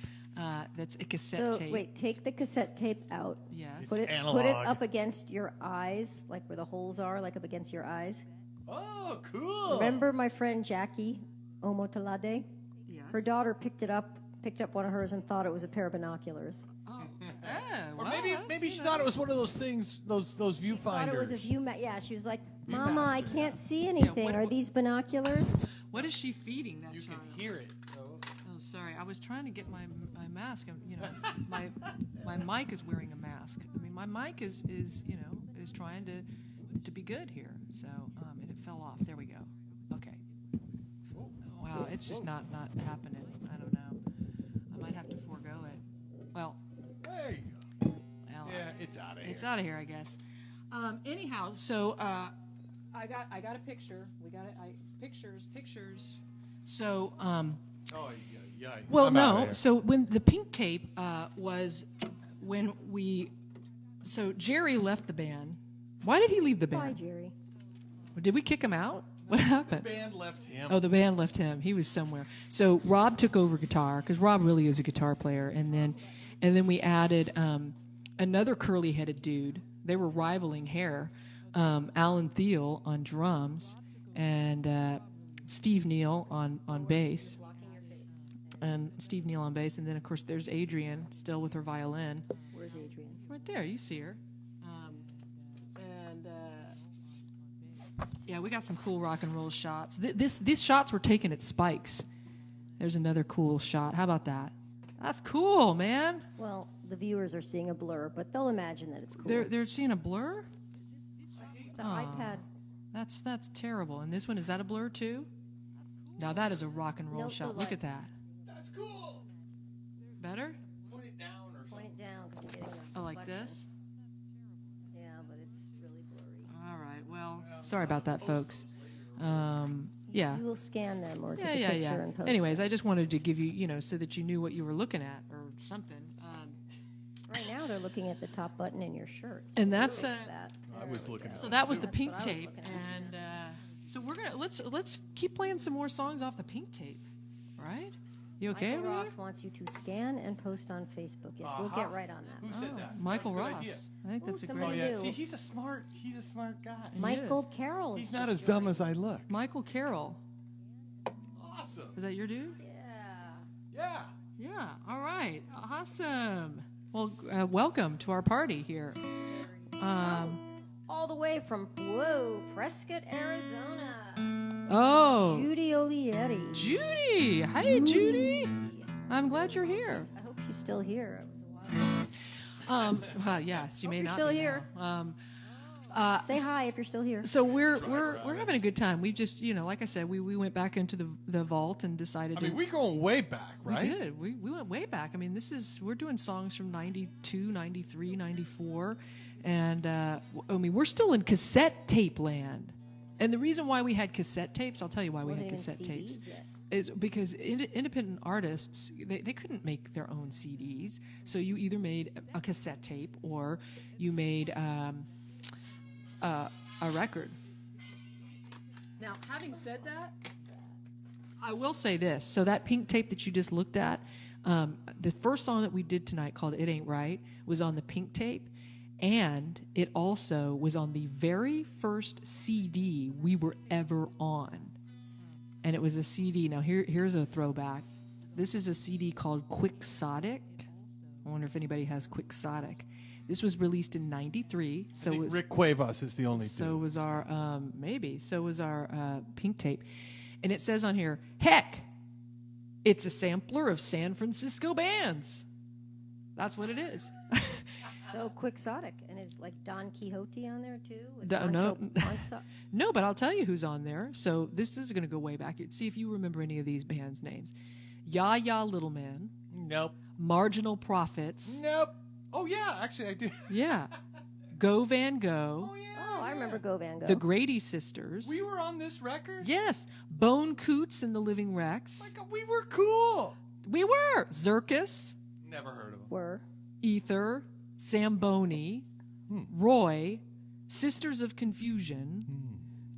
that's a cassette So tape. wait, take the cassette tape out. Yes. Put it analog. up against your eyes, like where the holes are, like up against your eyes. Oh, cool. Remember my friend Jackie Omotalade? Yes. Her daughter picked up one of hers and thought it was a pair of binoculars. Oh. Or well, maybe that's, maybe you she know. thought it was one of those things, those viewfinders. Thought it was a yeah, she was like, Mama, I Viewmaster, can't see anything. what- Are these binoculars? What is she feeding that You can child? hear it. Oh, sorry. I was trying to get my mask. You know, my mic is wearing a mask. I mean, my mic is trying to be good here. So and it fell off. There we go. Okay. Wow, it's just not happening. I don't know. I might have to forego it. Well, There you go. well, Yeah, it's out of here. it's out of here, I guess. Anyhow, so I got a picture. We got it. Pictures. So Oh, yeah. well, I'm outta no. here. So when the Pink tape was when so Jerry left the band. Why did he leave the Bye, band? Jerry. Did we kick him out? What happened? The band left him. Oh, the band left him. He was somewhere. So Rob took over guitar because Rob really is a guitar player, and then we added another curly-headed dude. They were rivaling hair. Alan Thiel on drums, and Steve Neal on bass. And Steve Neal on bass, and then of course there's Adrian still with her violin. Where's Adrian? Right there, you see her. Yeah, we got some cool rock and roll shots. These shots were taken at Spikes. There's another cool shot. How about that? That's cool, man. Well, the viewers are seeing a blur, but they'll imagine that it's cool. They're seeing a blur. It's the iPad. That's terrible. And this one, is that a blur too? Now that is a rock and roll Nope, shot. the Look light. at that. That's cool. Better? Put it down or Point something. it down because you're getting I a like reflection. this. Yeah, but it's really blurry. All right. Well, sorry about that, folks. Yeah. You will scan them or take Yeah, a yeah, picture yeah. and post Anyways, them. I just wanted to give you, so that you knew what you were looking at or something. Right now they're looking at the top button in your shirt. So And that's, fix uh, that. I was looking at So it. that was the That's Pink what I was tape, looking at. and so we're gonna let's keep playing some more songs off the Pink tape, right? You okay? Michael over there? Ross wants you to scan and post on Facebook. Yes, we'll Uh-huh. get right on that. Who said that? Michael That's a good Ross. idea. I think that's a somebody great. Oh yeah. knew. See, he's a smart guy. He Michael is. Carroll. He's is not just as dumb joining. as I look. Michael Carroll. Awesome. Is that your dude? Yeah. Yeah. Yeah. All right. Awesome. Well, welcome to our party here. All the way from Prescott, Arizona. Oh, Judy Olieri. Judy. Hi, Judy. I'm glad you're here. I hope she's still here. It was a while. Well, yes, you may you're not still be here. now. Say hi if you're still here. So we're having a good time. We've just, like I said, we went back into the vault and decided I mean, to. we're going way back, We right? did. We went way back. I mean, we're doing songs from 92, 93, 94. And, I mean, we're still in cassette tape land. And the reason why we had cassette tapes, I'll tell you why we Wasn't had even cassette tapes. CDs yet. is because independent artists, they couldn't make their own CDs. So you either made a cassette tape or you made a record. Now, having said that, I will say this. So that pink tape that you just looked at, the first song that we did tonight called It Ain't Right was on the pink tape. And it also was on the very first CD we were ever on. And it was a CD. Now, here's a throwback. This is a CD called Quixotic. I wonder if anybody has Quixotic. This was released in '93. So I think it was, Rick Cuevas is the only so dude. was our So was our pink tape. And it says on here, heck, it's a sampler of San Francisco bands. That's what it is. So quixotic, and is like Don Quixote on there too? With No, Sancho Panza? No, but I'll tell you who's on there. So this is going to go way back. See if you remember any of these bands' names. Ya Ya Little Man, Nope. Marginal Prophets, Nope. Oh, yeah, actually, I do. yeah, Go Van Go, Oh, yeah. Oh, I remember Go Van Go. the Grady Sisters, We were on this record? yes, Bone Coots and the Living Rex. My God, we were cool. We were Zirkus, Never heard of them. Were. Ether, Zamboni, Roy, Sisters of Confusion,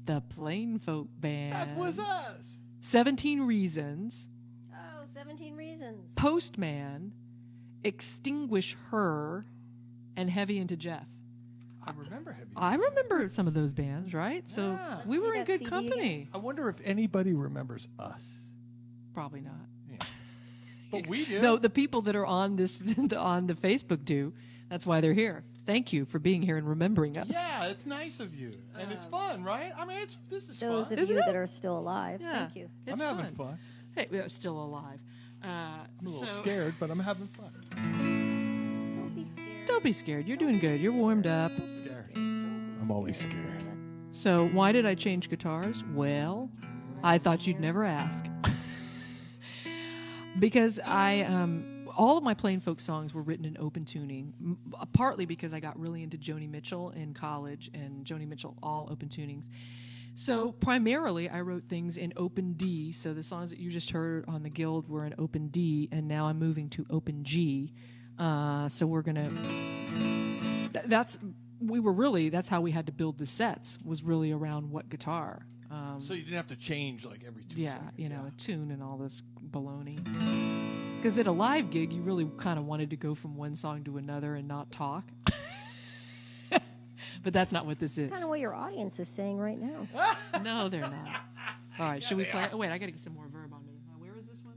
the Plain Folk Band, That was us. 17 Reasons, Oh, 17 Reasons. Postman, Extinguish Her, and Heavy into Jeff. I remember Heavy. I remember some of those bands, right? So Yeah. we Let's were see in that good CD company. I wonder if anybody remembers us. Probably not. But we do. No, the people that are on this on the Facebook do. That's why they're here. Thank you for being here and remembering us. Yeah, it's nice of you. And it's fun, right? I mean, this is Those fun. of Isn't you it? that are still alive, Yeah. thank you. It's I'm having fun. Hey, we're still alive. I'm a little scared, but I'm having fun. Don't be scared. Don't be scared. You're doing good. You're warmed up. Scared. I'm always scared. So why did I change guitars? Well, I thought you'd never ask. Because all of my plain folk songs were written in open tuning, partly because I got really into Joni Mitchell in college, and Joni Mitchell, all open tunings. So primarily I wrote things in open D, so the songs that you just heard on the Guild were in open D, and now I'm moving to open G. So we're going to... That's how we had to build the sets, was really around what guitar. So you didn't have to change like every 2 Yeah, seconds. you know, a tune and all this baloney. Because at a live gig, you really kind of wanted to go from one song to another and not talk. But that's not what this is. Kind of what your audience is saying right now. No, they're not. All right, should we play? Oh, wait, I got to get some more verb on me. Where is this one?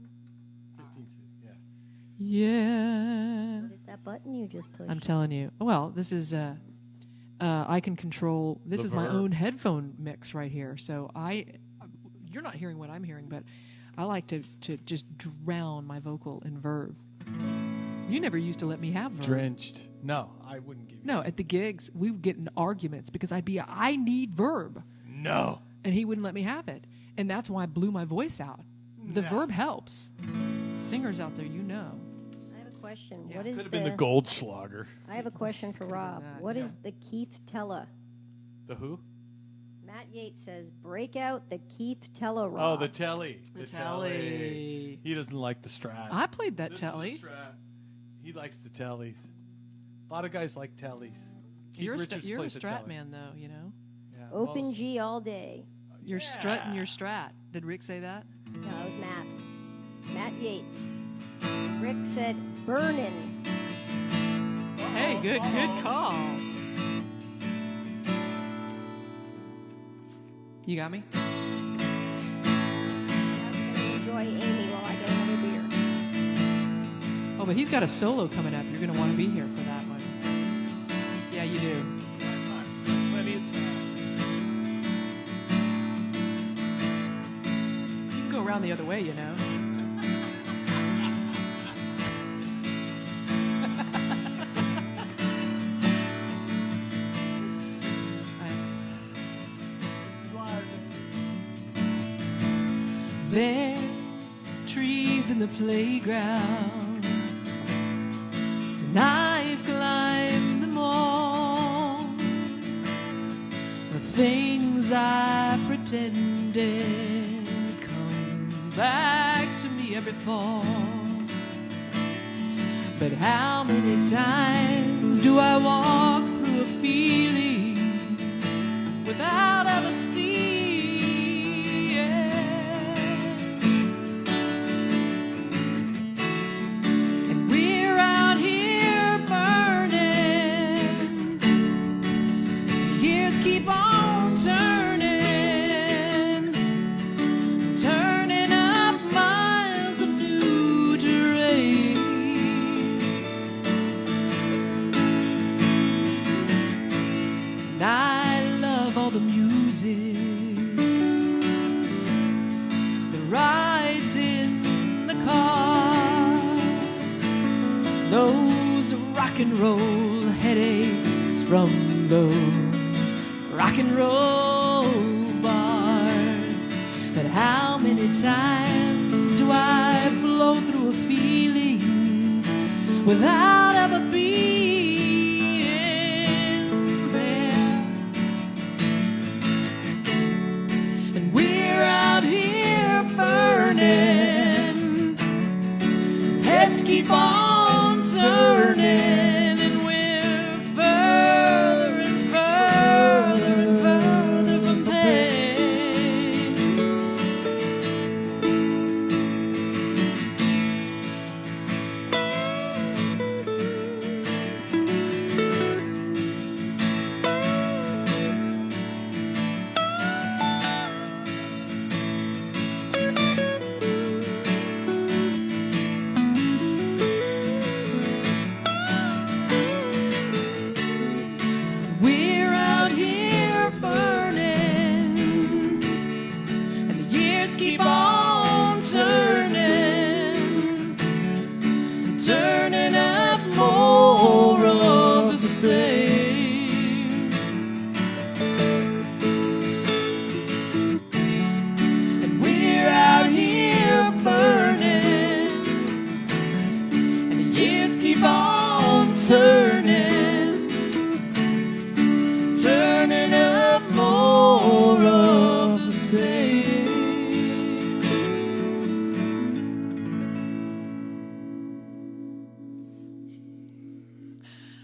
15th, yeah. Yeah. What is that button you just pushed? I'm telling you. Well, this is I can control. This The is my verb. own headphone mix right here. So you're not hearing what I'm hearing, but I like to just drown my vocal in verb. You never used to let me have verb. Drenched. No, I wouldn't give you. No, at the gigs we would get in arguments because I need verb, No. and he wouldn't let me have it, and that's why I blew my voice out. The No. verb helps. Singers out there, you know. I have a question. Yeah. What is Could have been the Goldschlager. I have a question for Could've been Rob. that, What yeah. is the Keith Tella? The who? Matt Yates says, break out the Keith Tella, Oh, Rob. the telly. The telly. He doesn't like the Strat. I played that This is telly. the Strat. He likes the tellies. A lot of guys like tellies. Keith You're a Richards you're a plays the Strat telly. man, though. You know, Yeah, Open well, G all day. you're strutting your Strat. Did Rick say that? No, that was Matt. Matt Yates. Rick said, burnin'. Hey, good call. You got me? I'm gonna enjoy Amy while I get another beer. Oh, but he's got a solo coming up. You're going to want to be here for that one. Yeah, you do. Plenty of time. You can go around the other way, you know. There's trees in the playground, and I've climbed them all. The things I pretended come back every fall. But how many times do I walk through a feeling without ever seeing? And we're out here burning. Years keep on turning, turning up miles of new terrain. And I love all the music that rides in the car, those rock and roll headaches from those rock and roll bars. But how many times do I flow through a feeling without ever being there? And we're out here burning, heads keep on turning, and we're further and further and further from pain. We're out here burning, and the years keep on turning, turning up more of the same. And we're out here burning, and the years keep on turning, turning up more of the same.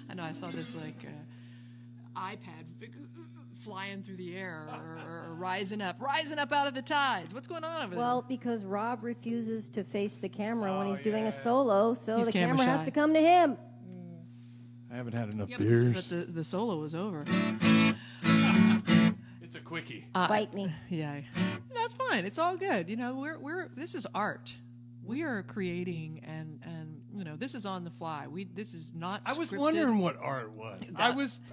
I know I saw this like iPad flying through the air or rising up out of the tides. What's going on over Well, because Rob refuses to face the camera when Oh, he's doing yeah. a solo, so He's the camera camera has shy. to come to him. I haven't had enough there? beers. But the solo was over. It's a quickie. Bite me. Yeah, that's fine. It's all good. You know, we're this is art. We are creating and this is on the fly. This is not. I was scripted. wondering what art was.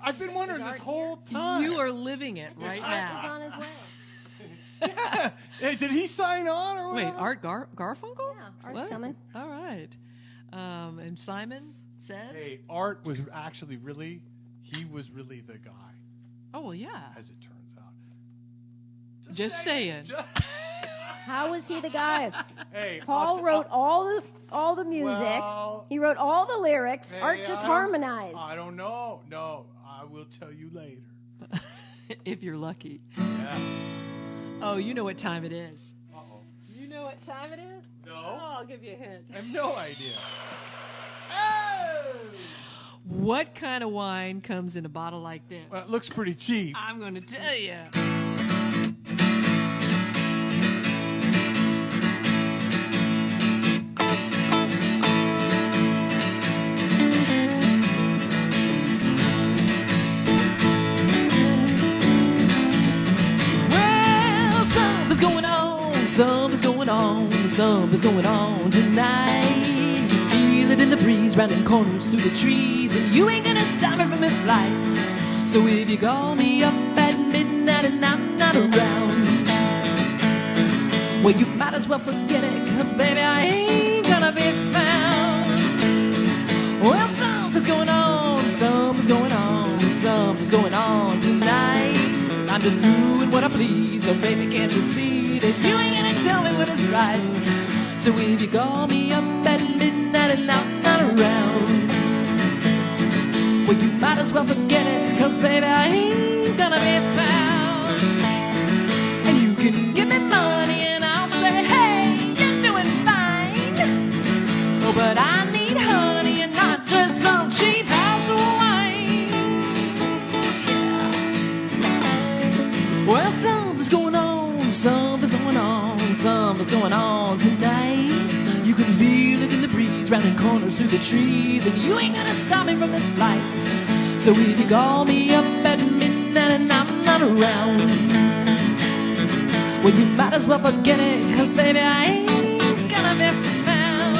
I've been wondering this whole time. You are living it right Art is now. on his way. Hey, did he sign on or Wait, whatever? Art Garfunkel? Yeah, Art's What? coming. All right. And Simon says, Hey, Art was actually he was really the guy, "Oh well, yeah. as it turns out. Just saying. How was he the guy? Hey, Paul wrote all the music. Well, He wrote all the lyrics. hey, Art just I don't- harmonized. I don't know. No, I will tell you later. If you're lucky." Yeah. Oh, you know what time it is. Uh-oh. You know what time it is? No, Oh, I'll give you a hint. I have no idea. Oh! What kind of wine comes in a bottle like this? Well, it looks pretty cheap. I'm going to tell you. Well, something's going on, something's going on, something's going on tonight. You feel it in the breeze, rounding corners through the trees, and you ain't gonna stop it from this flight. So if you call me up at midnight and I'm not around, well, you might as well forget it, 'cause baby, I ain't gonna be found. Well, something's going on, something's going on, something's going on tonight. I'm just doing what I please, so baby, can't you see that you ain't gonna tell me what is right? So if you call me up at midnight and I'm not around, well, you might as well forget it, 'cause baby, I ain't gonna be found. And you can give me money and I'll say, hey, you're doing fine. something's going on tonight. You can feel it in the breeze, rounding corners through the trees, and you ain't gonna stop me from this flight. So if you call me up at midnight and I'm not around, well, you might as well forget it, 'cause baby, I ain't gonna be found.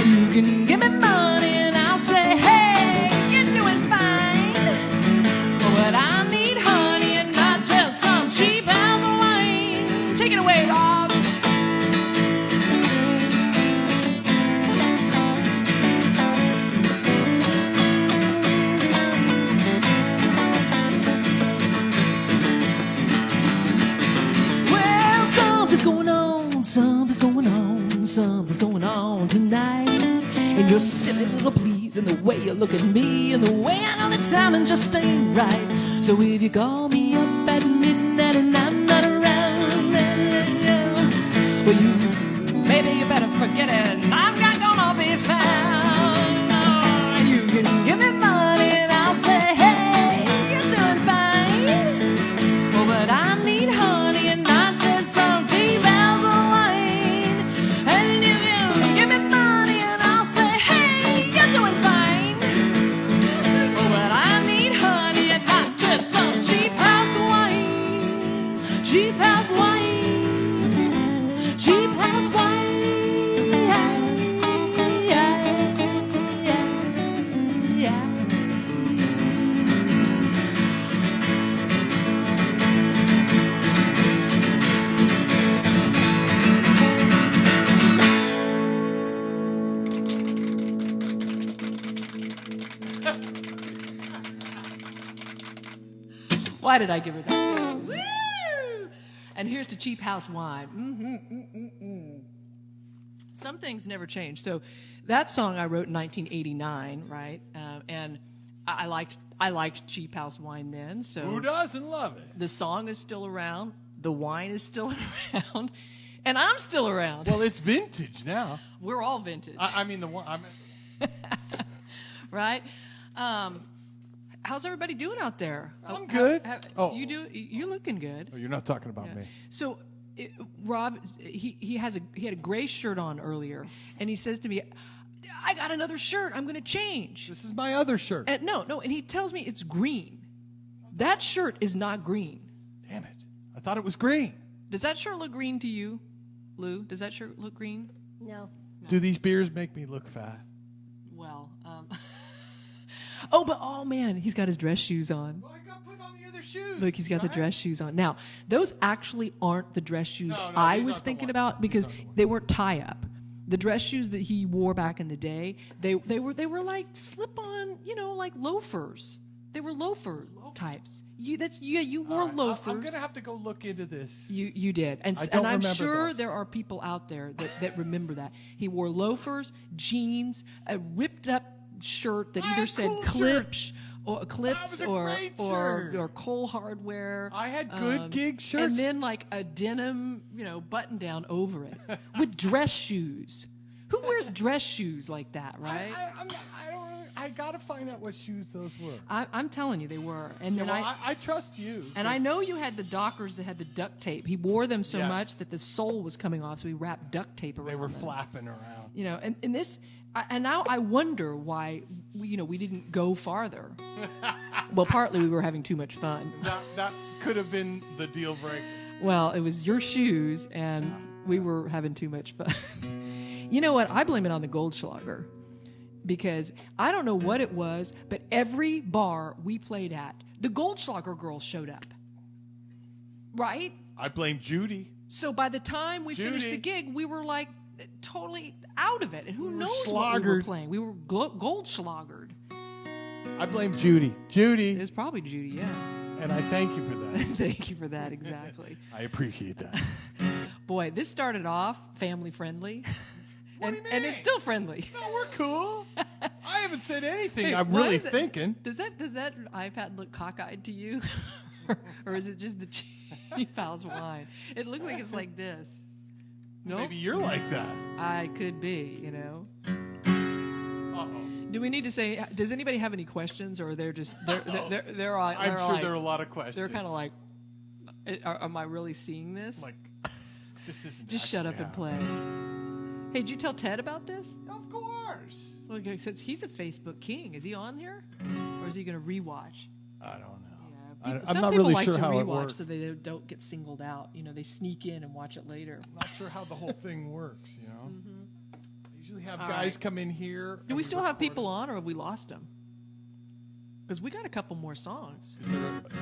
You can give me money and I'll say, hey, you're doing fine. But I need honey and not just some cheap house of wine. Take it away, Rob. Well, something's going on, something's going on, something's going on tonight. And your silly little pleas, and the way you look at me, and the way I know the timing just ain't right. So if you call me up at midnight and I'm not around, well, maybe you better forget it. I'm not gonna be found. Oh, you can give me money and I'll say, hey, you're doing fine. Oh, but I need honey and not just some cheap house of wine. And you can give me money and I'll say, hey, you're doing fine. Oh, but I need honey and not just some cheap house of wine. Cheap house wine. Cheap house wine. Why did I give her that? Woo! And here's to cheap house wine. Some things never change. So that song I wrote in 1989, right? And I liked cheap house wine then. So Who doesn't love it? the song is still around, the wine is still around, and I'm still around. Well, it's vintage now. We're all vintage, I mean, the one. right? How's everybody doing out there? I'm good. You looking good? Oh, you're not talking about me. So, Rob, he had a gray shirt on earlier, and he says to me, "I got another shirt. I'm going to change." This is my other shirt. And no, and he tells me it's green. That shirt is not green. Damn it! I thought it was green. Does that shirt look green to you, Lou? Does that shirt look green? No. Do these beers make me look fat? Well, oh man, he's got his dress shoes on. Well, I got put on the other shoes. Look, he's got the dress shoes on. Now, those actually aren't the dress shoes No, I these was aren't the thinking ones. about, because they weren't tie up. The dress shoes that he wore back in the day, they were like slip on, like loafers. They were loafer types. You wore loafers. I'm gonna have to go look into this. You did, and I don't I'm remember sure those. there are people out there that remember that. He wore loafers, jeans, a ripped up shirt that I either had said cool Clips or was a great shirt. or Cole Hardware. I had good gig shirts. and then like a denim, button down over it with dress shoes. Who wears dress shoes like that, right? I gotta find out what shoes those were. I'm telling you, they were. And then I trust you. And I know you had the Dockers that had the duct tape. He wore them so Yes. much that the sole was coming off, so he wrapped duct tape around They were them. flapping around. And this, and now I wonder why, we didn't go farther. Well, partly we were having too much fun. That could have been the deal breaker. Well, it was your shoes, and we were having too much fun. You know what? I blame it on the Goldschlager. Because I don't know what it was, but every bar we played at, the Goldschlager girls showed up. Right? I blame Judy. So by the time we finished Judy. the gig, we were like totally out of it. And who We were knows what we were schlagered. playing? We were Goldschlagered. I blame Judy. Judy. It was probably Judy, yeah. And I thank you for that. Thank you for that, exactly. I appreciate that. Boy, this started off family friendly. What do you And mean? it's still friendly. No, we're cool. I haven't said anything. Hey, I'm why really is it- thinking. Does that iPad look cockeyed to you? Or is it just the cheap house wine? It looks like it's like this. No, Maybe you're like that. I could be, Uh-oh. Do we need to say? Does anybody have any questions, or they're just they're all, I'm sure like, there are a lot of questions. they're kind of like, am I really seeing this? like this isn't. Just shut up actually and play. Hey, did you tell Ted about this? Of course. Well, since he's a Facebook king, is he on here, or is he going to rewatch? I don't know. Yeah, I'm some not people really like sure to how it rewatch works. so they don't get singled out. You know, they sneak in and watch it later. I'm not sure how the whole thing works. You know. I usually have All guys right. come in here. Do and we still have record people it. on, or have we lost them? Because we got a couple more songs.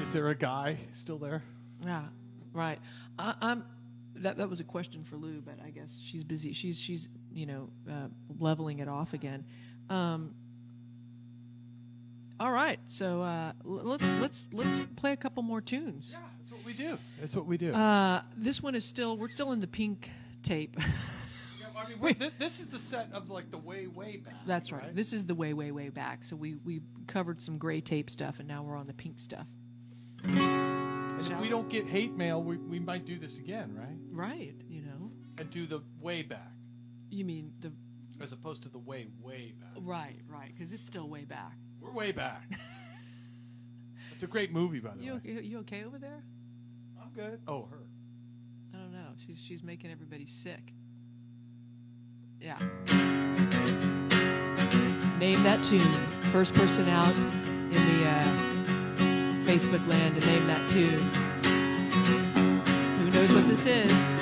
Is there a guy still there? Yeah, right. I'm. That was a question for Lou, but I guess she's busy. She's leveling it off again. All right, so let's play a couple more tunes. Yeah, that's what we do. That's what we do. This one is we're still in the Pink tape. Yeah, I mean, this is the set of like the way back. That's right. This is the way back. So we covered some gray tape stuff, and now we're on the pink stuff. And if we don't get hate mail, we might do this again, right? Right. And do the way back You mean the as opposed to the way back. right, because it's still way back. We're way back. It's a great movie, by the way. You okay over there? I'm good. Oh, her. I don't know. She's making everybody sick. Yeah. Name that tune. First person out in the Facebook land to name that tune. Who knows what this is?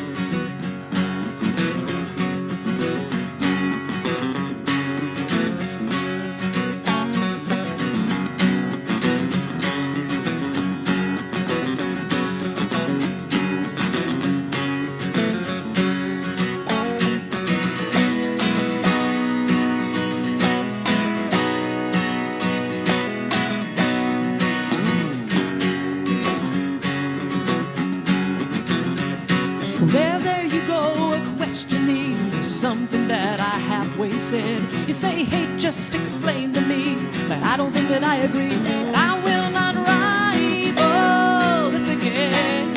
There you go, questioning something that I halfway said. You say, hey, just explain to me that I don't think that I agree, and I will not rival this again.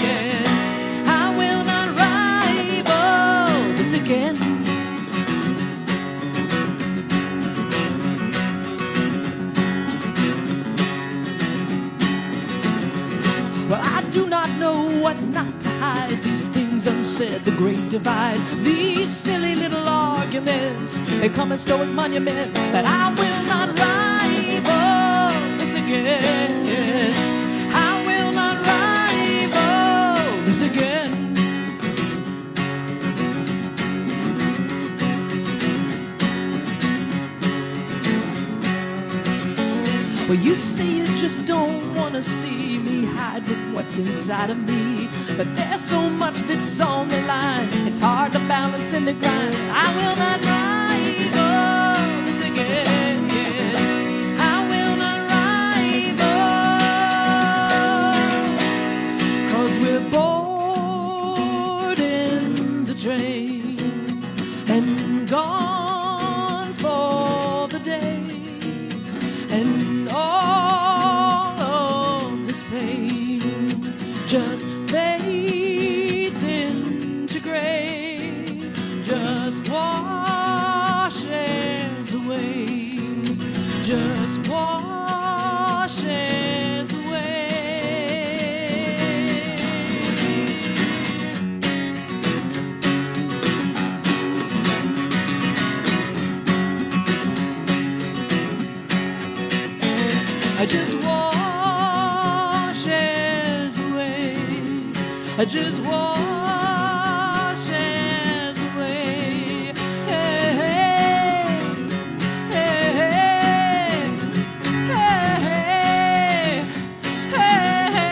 I will not rival this again. Well, I do not know what not to hide. These things unsaid, the great divide. These silly little arguments, they come as stoic monument that I will not rival this again. I will not rival this again. Well, you say you just don't want to see me hide with what's inside of me. But there's so much that's on the line, it's hard to balance in the grind. I will not rival this again. I will not rival, 'cause we're bored in the train and gone for the day. And all of this pain just fades into gray, just washes away, just washes away. I just washes away. I just washes away. Hey, hey, hey, hey, hey, hey.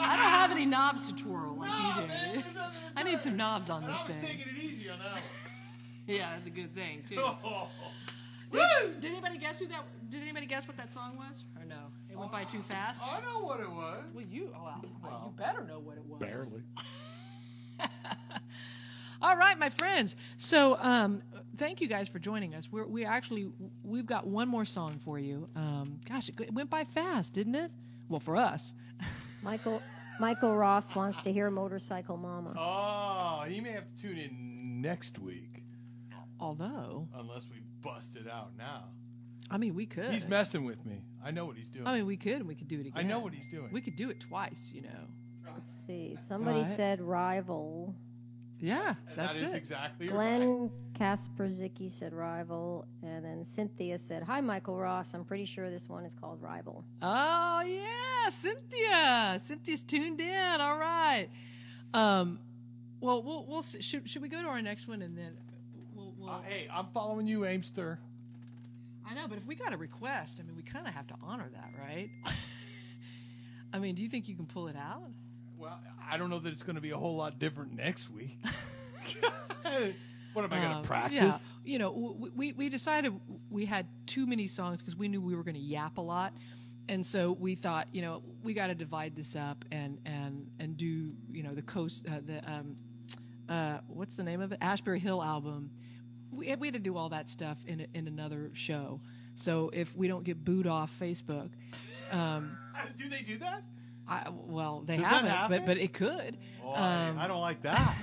I don't have any knobs to twirl like you do. I need some knobs on this thing. Taking it easy on that one. Yeah, that's a good thing too. Did anybody guess Did anybody guess what that song was? Or no? It went by too fast. I know what it was. Well, you better know what it was. Barely. All right, my friends. So, thank you guys for joining us. We've got one more song for you. Gosh, it went by fast, didn't it? Well, for us. Michael Ross wants to hear Motorcycle Mama. Oh, he may have to tune in next week. Although, Unless we bust it out now. I mean, we could. He's messing with me. I know what he's doing. I mean, we could, and we could do it again. I know what he's doing. We could do it twice, you know. Let's see. Somebody Right. said Rival. Yeah, And that's that is it. exactly right. Glenn Kasperzicki said Rival. And then Cynthia said, hi, Michael Ross. I'm pretty sure this one is called Rival. Oh yeah, Cynthia. Cynthia's tuned in. All right. Well, we'll see. Should we go to our next one and then we'll Hey, I'm following you, Aimster. I know, but if we got a request, I mean, we kind of have to honor that, right? I mean, do you think you can pull it out? Well, I don't know that it's going to be a whole lot different next week. What am I going to practice? Yeah, you know, we decided we had too many songs because we knew we were going to yap a lot, and so we thought, you know, we got to divide this up and do, you know, the coast what's the name of it? Ashbury Hill album. We had to do all that stuff in another show. So if we don't get booed off Facebook, Do they do that? they Does that haven't, happen? but it could. Oh, I don't like that.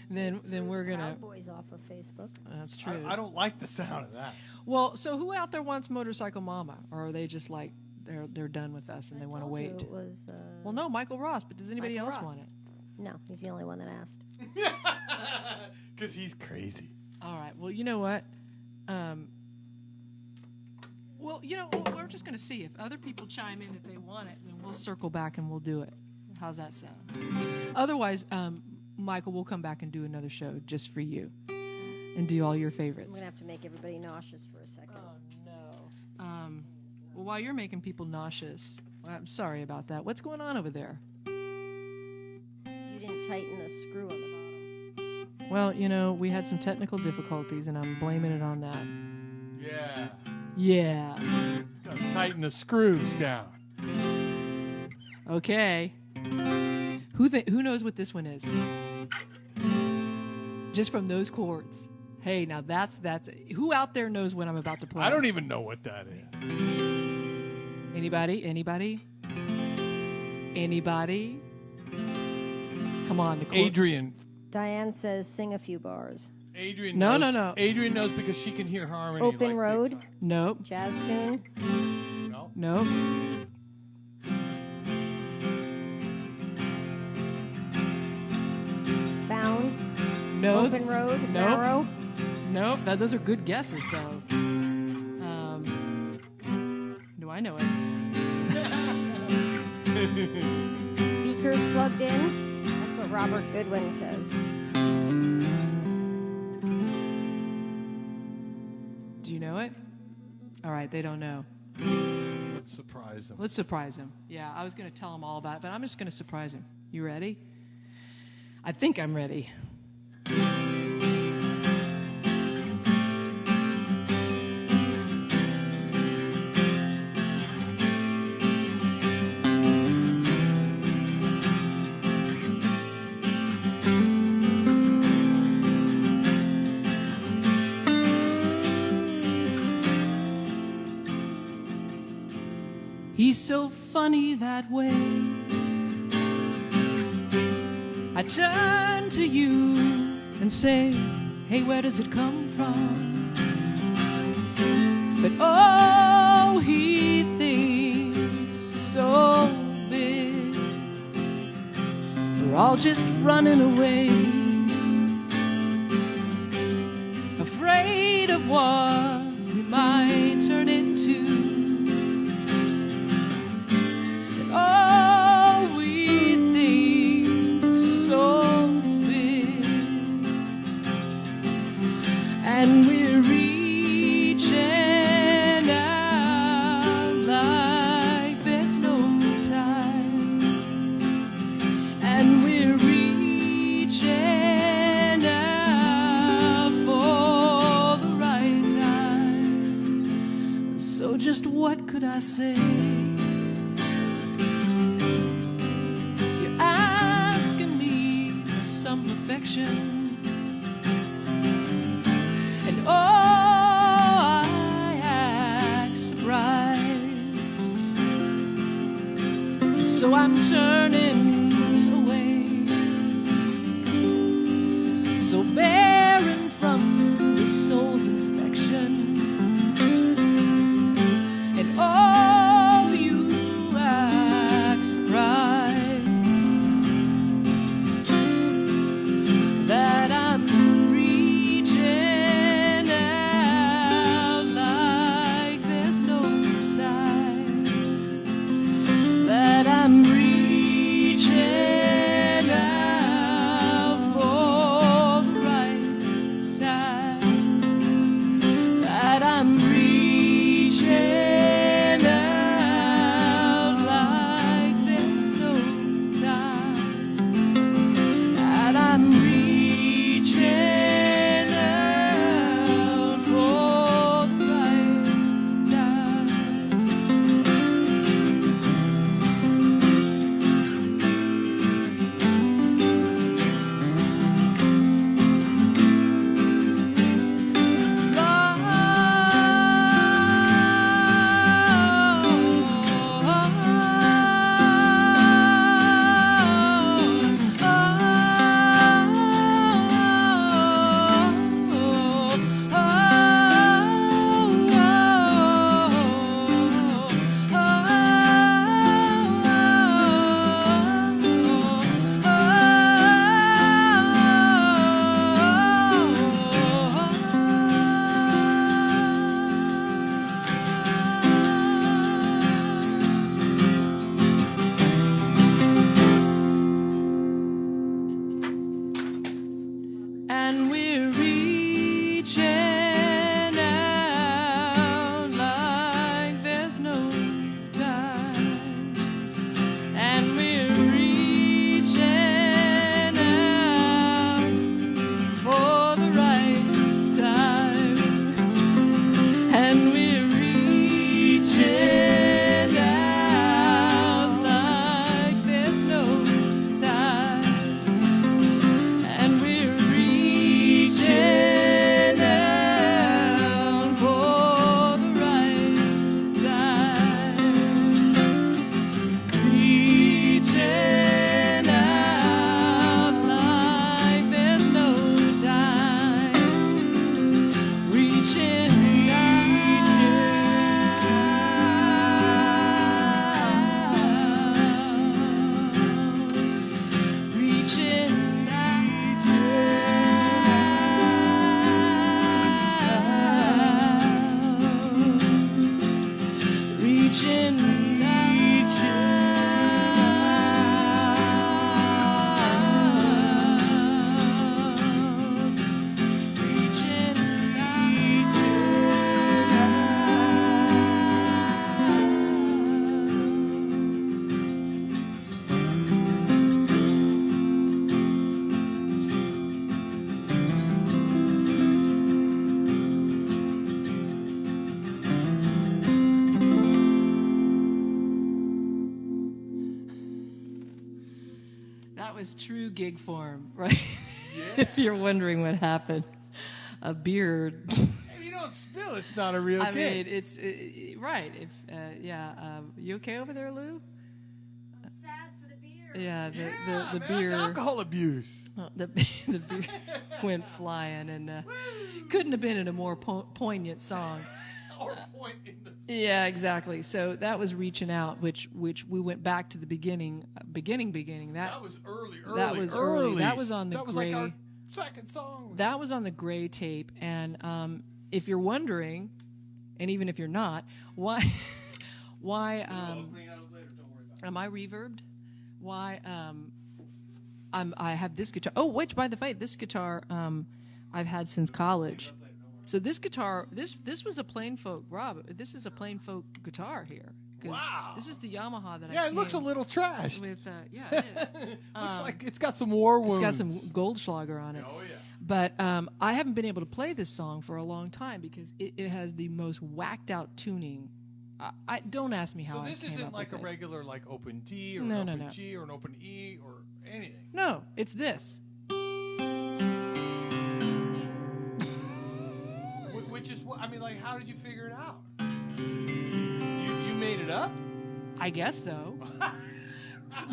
Then we're gonna. Proud Boys off of Facebook. That's true. I don't like the sound of that. Well, so who out there wants Motorcycle Mama, or are they just like they're done with us and they want to Told you wait? It was, Well, no, Michael Ross, but does anybody Michael else Ross. want it? No, he's the only one that asked. Because he's crazy. All right. Well, you know what? Well, you know, we're just going to see if other people chime in that they want it, then we'll circle back and we'll do it. How's that sound? Otherwise, Michael, we'll come back and do another show just for you and do all your I'm favorites. going to have to make everybody nauseous for a second. No. Well, while you're making people nauseous, I'm sorry about that. What's going on over there? You didn't tighten the screw on the bottom. Well, you know, we had some technical difficulties, and I'm blaming it on that. Yeah. Yeah. Gotta tighten the screws down. Okay. Who knows what this one is? Just from those chords. Hey, now that's who out there knows what I'm about to play? I don't even know what that is. Anybody? Come on, the chord. Adrian. Diane says, sing a few bars. Adrian No, knows. no. Adrian knows because she can hear harmony. Open like Road. big time. Nope. Jazz tune. No. Nope. Bound. Nope. Open Road. Nope. Narrow. Nope. Those are good guesses, though. Do I know it? Speakers plugged in. That's what Robert Goodwin says. Do you know it? All right, they don't know. Let's surprise him. Let's surprise him. Yeah, I was going to tell him all about it, but I'm just going to surprise him. You ready? I think I'm ready. He's so funny that way. I turn to you and say, hey, where does it come from? But oh, he thinks so big. We're all just running away, afraid of what we might turn into. Oh, we think so big, and we're reaching out like there's no time, and we're reaching out for the right time. So just what could I say? Some affection, so I'm turning away. So barren from the soul's inspection, and oh, you act surprised that I'm reaching out like there's no time, that I'm reaching out for the right time, that I'm reaching out like there's no time, that I'm reaching out for the right time. And we're reaching out like there's no time. And we're reaching out for the right time. And we're reaching out like there's no time. And we're reaching out for the right time. Reaching out like there's no time. Reaching out. Reaching reaching That was true gig form, right? If you're wondering what happened. A beard. If you don't spill, it's not a real I gig. mean, it's right. If you okay over there, Lou? Sad for the beer. Yeah, the man, beer. that's alcohol abuse. The beer went flying, and couldn't have been in a more poignant song. Or point in the... Yeah, exactly. So that was reaching out, which we went back to the beginning. That was early. That was early. That was on the That was gray. like our second song. That was on the gray tape, and if you're wondering, and even if you're not, why am I reverbed? Why I have this guitar? Oh, which by the way, this guitar I've had since college. So this guitar, this was a plain folk, Rob. This is a plain folk guitar here. Wow. This is the Yamaha that I Yeah, it looks a came little trashed. with. Yeah, it is. Looks like it's got some war wounds. It's got some Goldschlager on it. Oh, yeah. But I haven't been able to play this song for a long time because it has the most whacked out tuning. I don't ask me how. So I this came isn't up like a with it. regular like open D or No, an no, open no. G or an open E or anything. No, it's this. Which is what I mean. Like, how did you figure it out? You made it up? I guess so.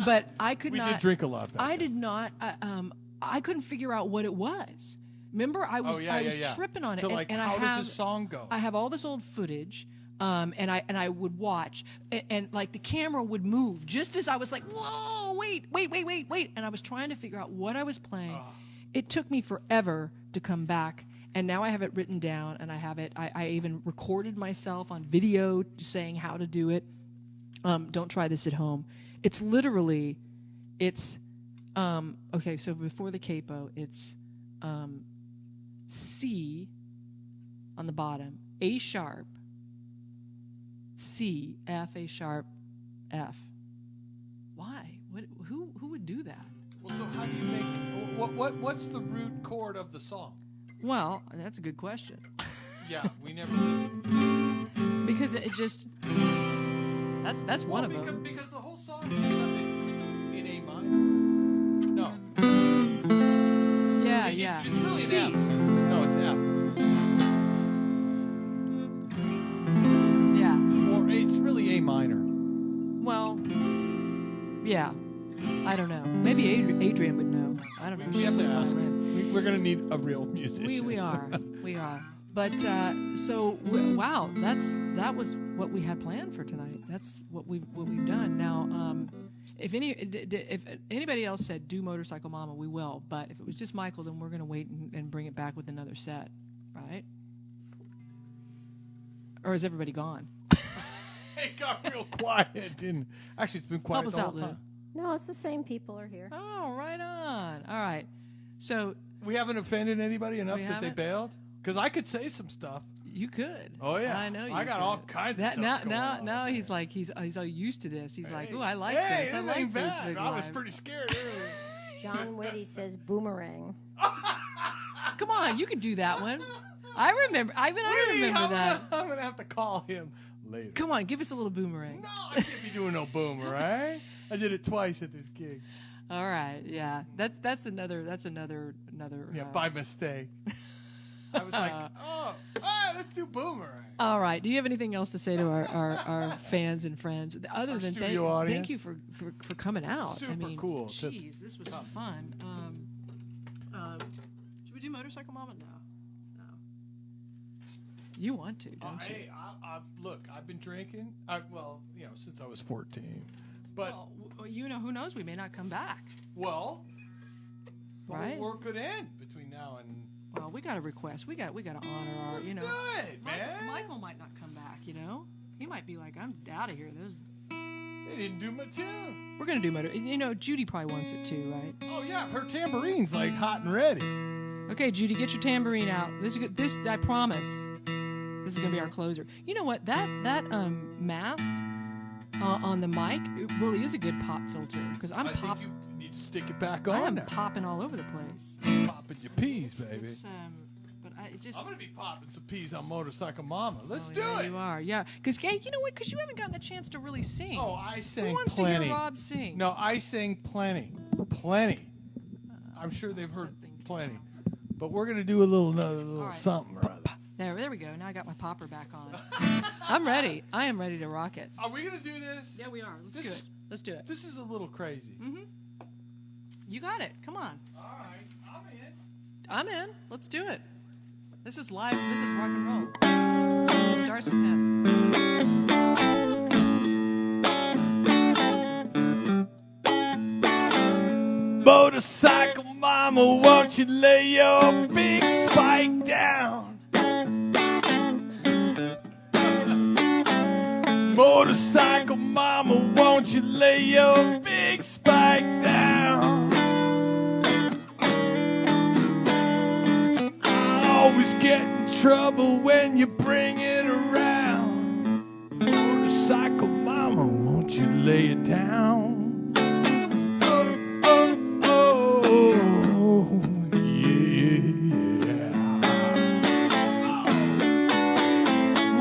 But I could We not. did drink a lot. I did not. I couldn't figure out what it was. Remember, I was tripping on it. So, like, and how I does have, this song go? I have all this old footage, and I would watch, and like the camera would move just as I was like, whoa, wait, and I was trying to figure out what I was playing. It took me forever to come back, and now I have it written down, and I have it. I even recorded myself on video saying how to do it. Don't try this at home. It's literally, okay. So before the capo, it's C on the bottom, A sharp, C, F, A sharp, F. Why? Who would do that? Well, so how do you make what's the root chord of the song? Well, that's a good question. Yeah, we never did. Because it just that's one of them. Because the whole song is in A minor. No. Yeah, It's really C. an F. No, it's F. Yeah. Or it's really A minor. Well, yeah. I don't know. Maybe Adrian would know. I don't know. We have to ask. We're going to need a real musician. We are. But wow, that was what we had planned for tonight. That's what we've done. Now, if anybody else said do Motorcycle Mama, we will. But if it was just Michael, then we're going to wait and bring it back with another set, right? Or is everybody gone? It got real quiet. Didn't actually? It's been quiet Help us the whole out, Lou. time. No, it's the same people are here. Oh, right on. All right. So We haven't offended anybody enough We that they haven't? bailed. Because I could say some stuff. you could. Oh yeah, I know you. I got could. all kinds of stuff Now, going now, on. now he's like he's all used to this. He's like, oh, I like hey, this. I this like ain't this bad. big I was live." pretty scared earlier. John Whitty says boomerang. Come on, you can do that one. I remember. I Really? remember that. I'm gonna have to call him later. Come on, give us a little boomerang. No, I can't be doing no boomer, right? I did it twice at this gig. All right, yeah, that's another. Yeah, by mistake. I was like, let's do boomerang. All right. Do you have anything else to say to our fans and friends other Our than studio audience? thank you for coming out? Super I mean, cool. Jeez, this was fun. Should we do Motorcycle Mama? No. You want to, don't you? Hey, look, I've been drinking. Since I was 14. But Well, who knows? We may not come back. the Right? whole work could end between now and. Well, we got a request. We got to honor our. Let's do it, man. Michael might not come back. He might be like, I'm out of here. They didn't do my tune. We're gonna do motor. Judy probably wants it too, right? Oh yeah, her tambourine's like hot and ready. Okay, Judy, get your tambourine out. This I promise. This is gonna be our closer. You know what? That mask on the mic, it really is a good pop filter because I think you need to stick it back I on am there. popping all over the place. Popping your peas, baby. But it just. I'm gonna be popping some peas on Motorcycle Mama. Let's Oh, do yeah, it. You are, yeah. Because you know what? Because you haven't gotten a chance to really sing. Oh, I sang Who wants plenty. to hear Rob sing? No, I sang plenty. I'm sure they've heard something. plenty. But we're gonna do another little right. something or other. There we go. Now I got my popper back on. I'm ready. I am ready to rock it. Are we gonna do this? Yeah, we are. Let's This do is- it. Let's do it. This is a little crazy. You got it. Come on. All right, I'm in. I'm in. Let's do it. This is live. This is rock and roll. It starts with him. Motorcycle Mama, won't you lay your big spike down? Motorcycle Mama, won't you lay your big spike down? I always get in trouble when you bring it around. Motorcycle Mama, won't you lay it down?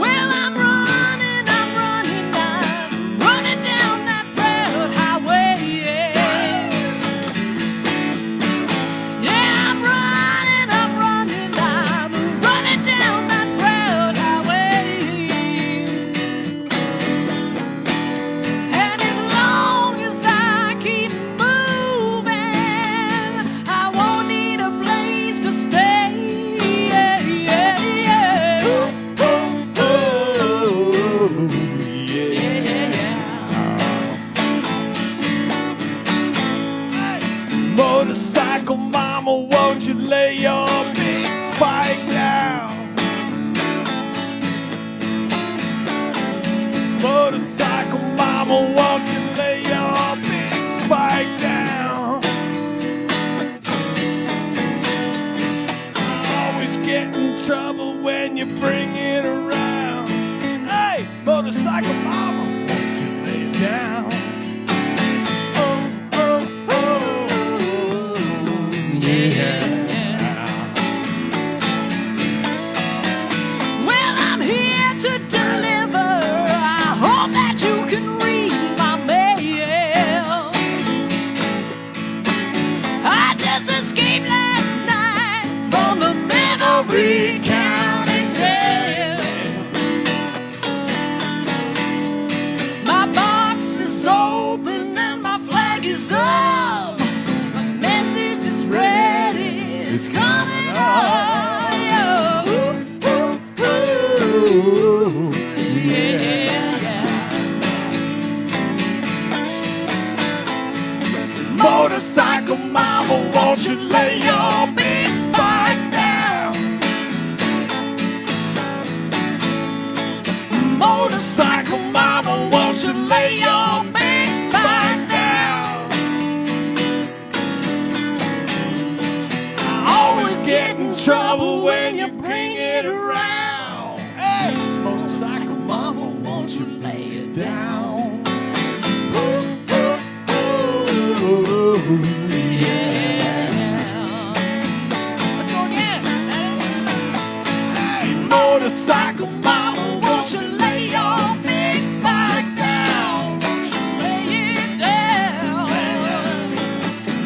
Well, I'm running down that road highway. Yeah, I'm running down that road highway. And as long as get in trouble when you bring it around. Hey, motorcycle mama, won't you lay it down? Oh, oh, oh, yeah. Well, I'm here to deliver. I hope that you can read my mail. I just escaped last night from the Memory County Jail. My box is open and my flag is up. My message is ready. It's coming up. Motorcycle mama, won't you lay your big spike down? Motorcycle mama, won't you lay your big spike down? I always get in trouble when you bring it around. Hey, motorcycle mama, won't you lay it down? Motorcycle mama, won't you lay your big spike down? Won't you lay it down?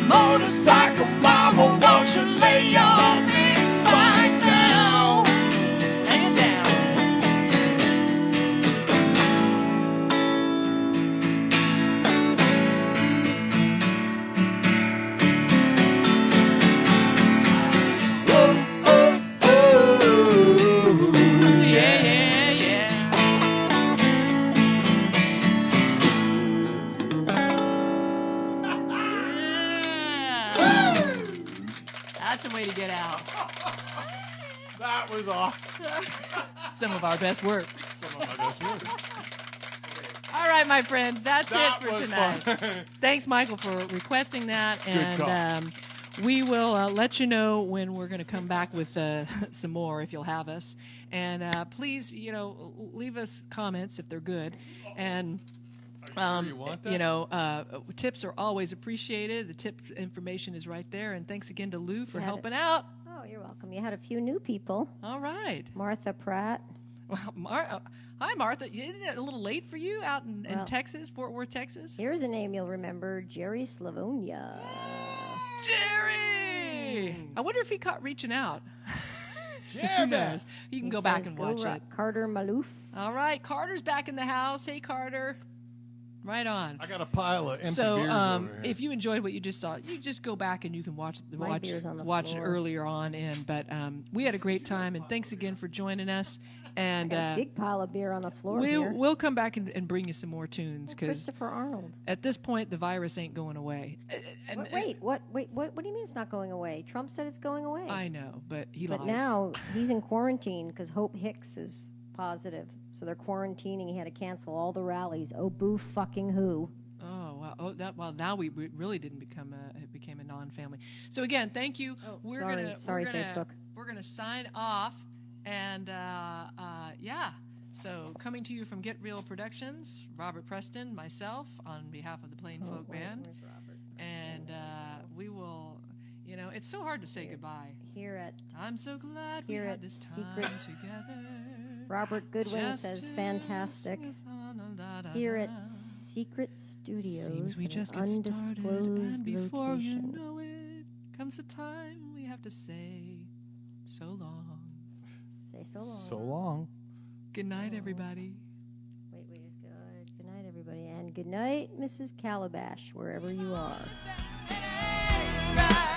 Motorcycle mama, won't you lay your big spike down? Lay it down. That's a way to get out. That was awesome. Some of our best work. Some of my best work. All right, my friends, that's That it for was tonight. fun. Thanks, Michael, for requesting that. Good call. And we will let you know when we're going to come back with some more, if you'll have us. And please, leave us comments if they're good. And Are you sure you want that? tips are always appreciated. The tip information is right there. And thanks again to Lou for You had helping out. Oh, you're welcome. You had a few new people. All right. Martha Pratt. Well, hi, Martha. Isn't it a little late for you out in Well- Texas, Fort Worth, Texas? Here's a name you'll remember, Jerry Slavonia. Jerry! I wonder if he caught reaching out. Who Jerry. knows? You can He go back says, and "Go watch rock, it. Carter Malouf. All right, Carter's back in the house. Hey, Carter. Right on. I got a pile of empty So, beers over here. if you enjoyed what you just saw, you just go back and you can watch beer's on the it floor. earlier on. But we had a great time, and thanks again for joining us. And Got a big pile of beer on the floor we'll come back and bring you some more tunes because Christopher Arnold. at this point the virus ain't going away. What do you mean it's not going away? Trump said it's going away. I know, but he but lies. now he's in quarantine because Hope Hicks is positive. So they're quarantining. He had to cancel all the rallies. Oh, boo fucking who. Oh wow! Now we really didn't become it became a non-family. So again, thank you. Sorry, Facebook. We're gonna sign off, and yeah. So coming to you from Get Real Productions, Robert Preston, myself, on behalf of the Plain Folk Band, Where's Robert? and we will. It's so hard to say goodbye. Here at I'm so glad we Here had at this time Secret- together. Robert Goodwin Just says to fantastic. Here at Secret Studios, Seems we in just an get started, undisclosed and before you location. know it, comes the time we have to say so long. Say so long. So long. Good night, everybody. Wait, it's good. Good night, everybody, and good night, Mrs. Calabash, wherever you are. Right.